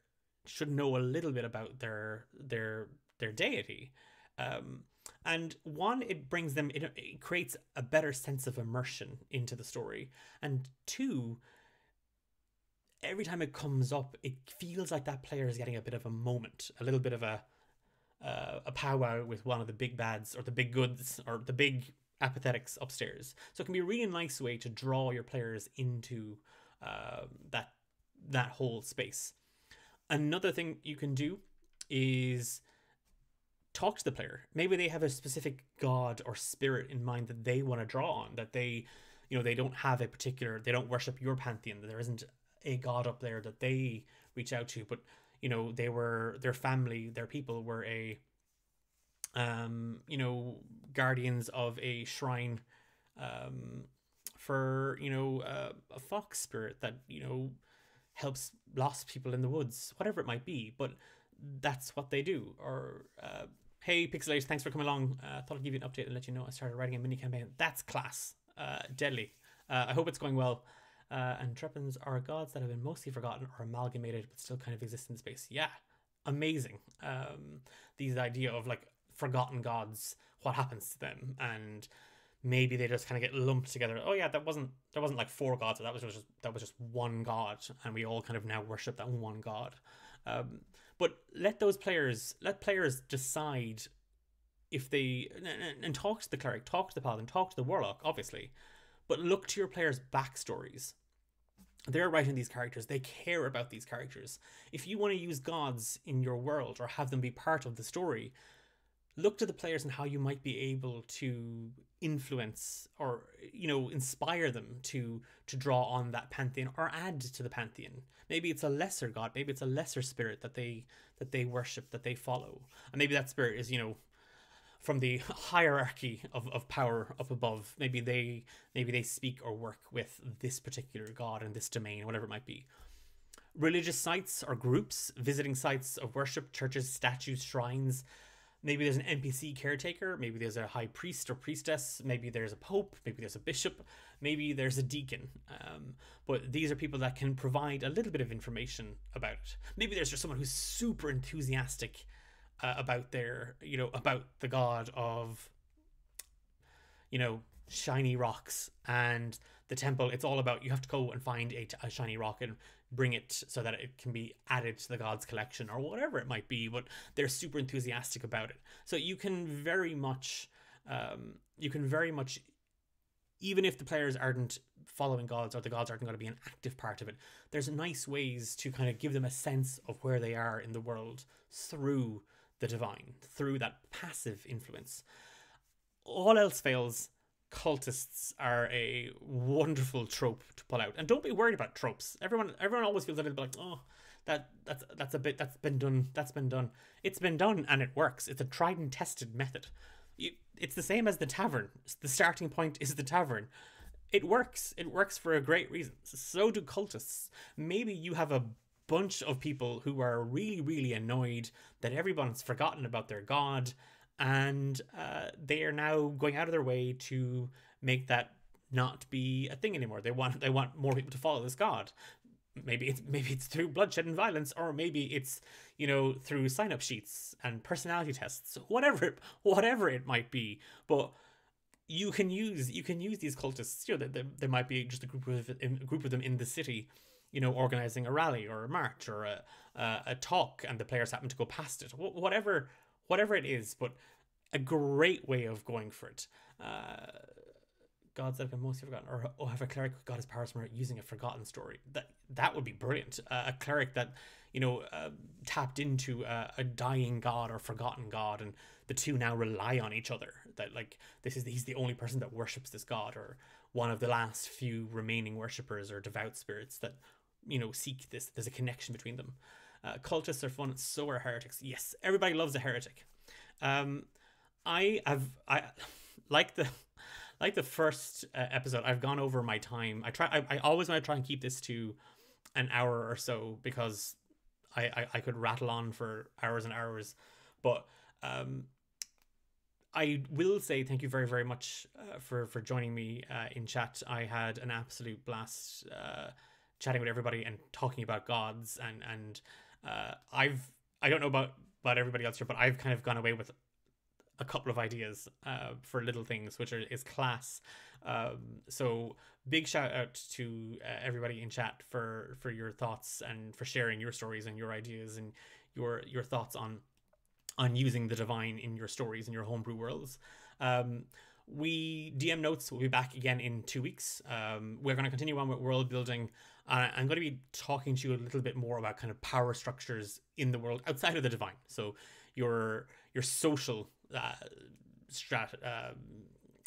should know a little bit about their deity. And one, it brings them, it creates a better sense of immersion into the story. And two, every time it comes up, it feels like that player is getting a bit of a moment, a little bit of a powwow with one of the big bads or the big goods or the big apathetics upstairs. So it can be a really nice way to draw your players into that whole space. Another thing you can do is talk to the player. Maybe they have a specific god or spirit in mind that they want to draw on, that they don't have a particular, they don't worship your pantheon, there isn't a god up there that they reach out to, but their family, their people were a guardians of a shrine for a fox spirit that helps lost people in the woods, whatever it might be. But that's what they do. Or hey Pixelate, thanks for coming along. Thought I'd give you an update and let you know I started writing a mini campaign. That's class. Deadly. I hope it's going well. And Treppins are gods that have been mostly forgotten or amalgamated but still kind of exist in space. Yeah, amazing. These idea of forgotten gods, what happens to them, and maybe they just kind of get lumped together. Oh yeah, there wasn't like four gods, that was just one god, and we all kind of now worship that one god. But let players decide if they, and talk to the cleric, talk to the paladin, talk to the warlock, obviously, but look to your players' backstories. They're writing these characters. They care about these characters. If you want to use gods in your world or have them be part of the story, look to the players and how you might be able to influence or inspire them to draw on that pantheon or add to the pantheon. Maybe it's a lesser god, maybe it's a lesser spirit that they worship, that they follow, and maybe that spirit is from the hierarchy of power up above. Maybe they speak or work with this particular god in this domain, whatever it might be. Religious sites or groups, visiting sites of worship, churches, statues, shrines. Maybe there's an NPC caretaker, maybe there's a high priest or priestess, maybe there's a pope, maybe there's a bishop, maybe there's a deacon. But these are people that can provide a little bit of information about it. Maybe there's just someone who's super enthusiastic about about the god of, shiny rocks and the temple. It's all about, you have to go and find a shiny rock and bring it so that it can be added to the god's collection or whatever it might be, but they're super enthusiastic about it. So you can very much, even if the players aren't following gods or the gods aren't going to be an active part of it, there's nice ways to kind of give them a sense of where they are in the world through the divine, through that passive influence. All else fails, cultists are a wonderful trope to pull out, and don't be worried about tropes. Everyone always feels a little bit like, oh, that's been done. It's been done and it works. It's a tried and tested method. It's the same as the tavern. The starting point is the tavern. It works for a great reason. So do cultists. Maybe you have a bunch of people who are really annoyed that everyone's forgotten about their god, and they are now going out of their way to make that not be a thing anymore. They want more people to follow this god. Maybe it's through bloodshed and violence, or maybe it's through sign-up sheets and personality tests, whatever it might be. But you can use these cultists. There might be just a group of them in the city, organizing a rally or a march or a talk, and the players happen to go past it. Whatever it is, but a great way of going for it. Gods that have been mostly forgotten, or have a cleric who got his powers from using a forgotten story. That would be brilliant. A cleric that tapped into a dying god or forgotten god, and the two now rely on each other. That like he's the only person that worships this god, or one of the last few remaining worshippers or devout spirits that seek this. There's a connection between them. Cultists are fun. So are heretics. Yes, everybody loves a heretic. I like the first episode. I've gone over my time. I always want to try and keep this to an hour or so, because I could rattle on for hours and hours. But I will say thank you very, very much for joining me in chat. I had an absolute blast chatting with everybody and talking about gods, and I don't know about everybody else here, but I've kind of gone away with a couple of ideas for little things, which is class. So big shout out to everybody in chat for your thoughts and for sharing your stories and your ideas and your thoughts on using the divine in your stories and your homebrew worlds. We DM Notes will be back again in 2 weeks. We're going to continue on with world building. I'm going to be talking to you a little bit more about kind of power structures in the world outside of the divine. So your social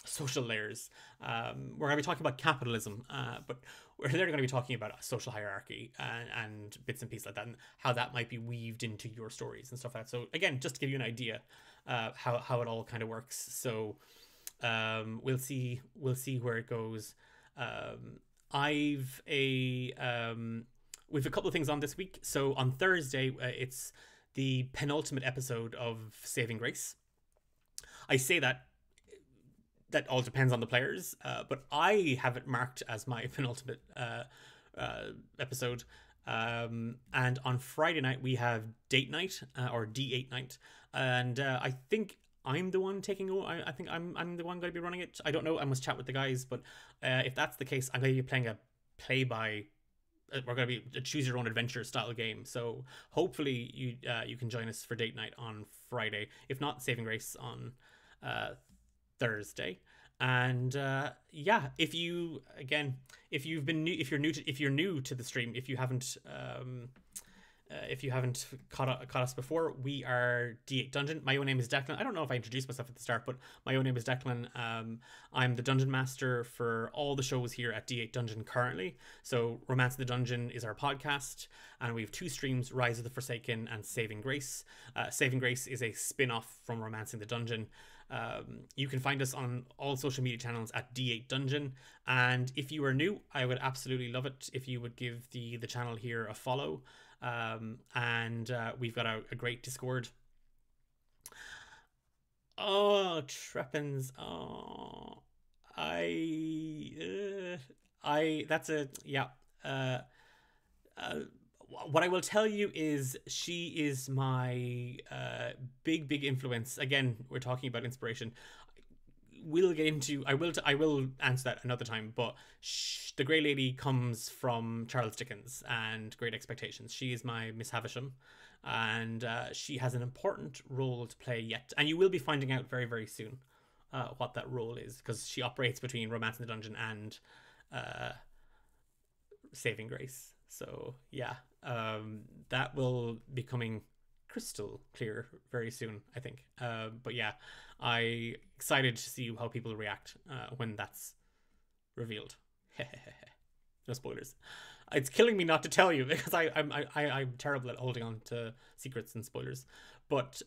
social layers. We're going to be talking about capitalism, but we're there going to be talking about a social hierarchy and bits and pieces like that, and how that might be weaved into your stories and stuff like that. So again, just to give you an idea how it all kind of works. So we'll see where it goes. We've a couple of things on this week. So on Thursday, it's the penultimate episode of Saving Grace. I say that all depends on the players, but I have it marked as my penultimate episode. And on Friday night we have date night, or D8 night, and I think I'm the one taking over. I think I'm the one going to be running it. I don't know. I must chat with the guys, but if that's the case, I'm going to be playing a play by. We're going to be a choose your own adventure style game. So hopefully you can join us for date night on Friday. If not, Saving Grace on Thursday. And if you're new to the stream, if you haven't caught us before, we are D8 Dungeon. My own name is Declan. I don't know if I introduced myself at the start, but my own name is Declan. I'm the dungeon master for all the shows here at D8 Dungeon currently. So Romance in the Dungeon is our podcast, and we have 2 streams, Rise of the Forsaken and Saving Grace. Saving Grace is a spin-off from Romancing the Dungeon. You can find us on all social media channels at D8 Dungeon, and if you are new, I would absolutely love it if you would give the channel here a follow. And we've got a great Discord. Oh, Treppins. Oh, that's a, yeah. What I will tell you is she is my big influence. Again, we're talking about inspiration. We'll get into. I will answer that another time. But the Grey Lady comes from Charles Dickens and Great Expectations. She is my Miss Havisham, and she has an important role to play yet. And you will be finding out very, very soon what that role is, because she operates between Romance in the Dungeon and Saving Grace. So yeah, that will be coming crystal clear very soon, I think. But yeah, I'm excited to see how people react when that's revealed. No spoilers. It's killing me not to tell you, because I'm terrible at holding on to secrets and spoilers. But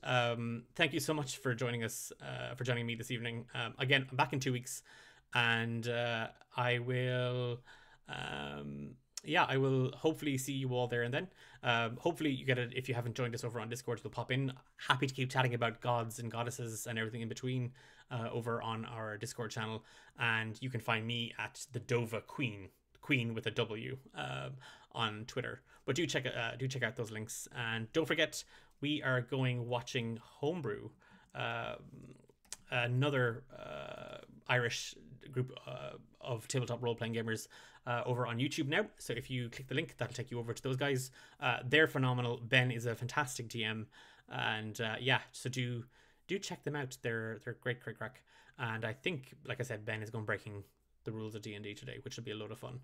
thank you so much for joining us, for joining me this evening. Again, I'm back in 2 weeks, and I will hopefully see you all there and then. Hopefully you get it. If you haven't joined us over on Discord, you'll pop in. Happy to keep chatting about gods and goddesses and everything in between over on our Discord channel. And you can find me at the Dova Queen with a W on Twitter. But do check out those links, and don't forget, we are watching Homebrew, another Irish group of tabletop role-playing gamers over on YouTube now. So if you click the link, that'll take you over to those guys. They're phenomenal. Ben is a fantastic DM, and yeah, so do check them out. They're great crack. And I think, like I said, Ben is going breaking the rules of D&D today, which will be a load of fun.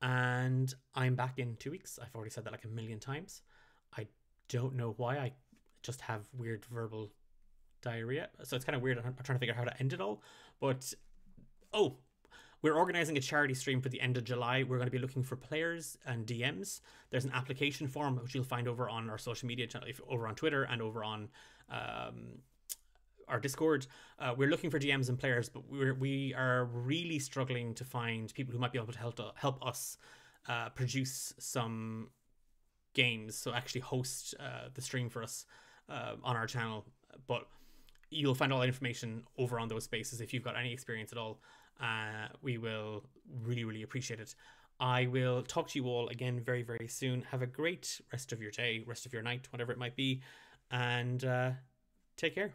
And I'm back in 2 weeks. I've already said that like a million times. I don't know why. I just have weird verbal diarrhea, so it's kind of weird. I'm trying to figure out how to end it all. But we're organizing a charity stream for the end of July. We're going to be looking for players and DMs. There's an application form which you'll find over on our social media channel, over on Twitter and over on our Discord. We're looking for DMs and players, but we are really struggling to find people who might be able to help us produce some games, so actually host the stream for us on our channel. But you'll find all that information over on those spaces. If you've got any experience at all, we will really appreciate it. I will talk to you all again very soon. Have a great rest of your day, rest of your night, whatever it might be, and take care.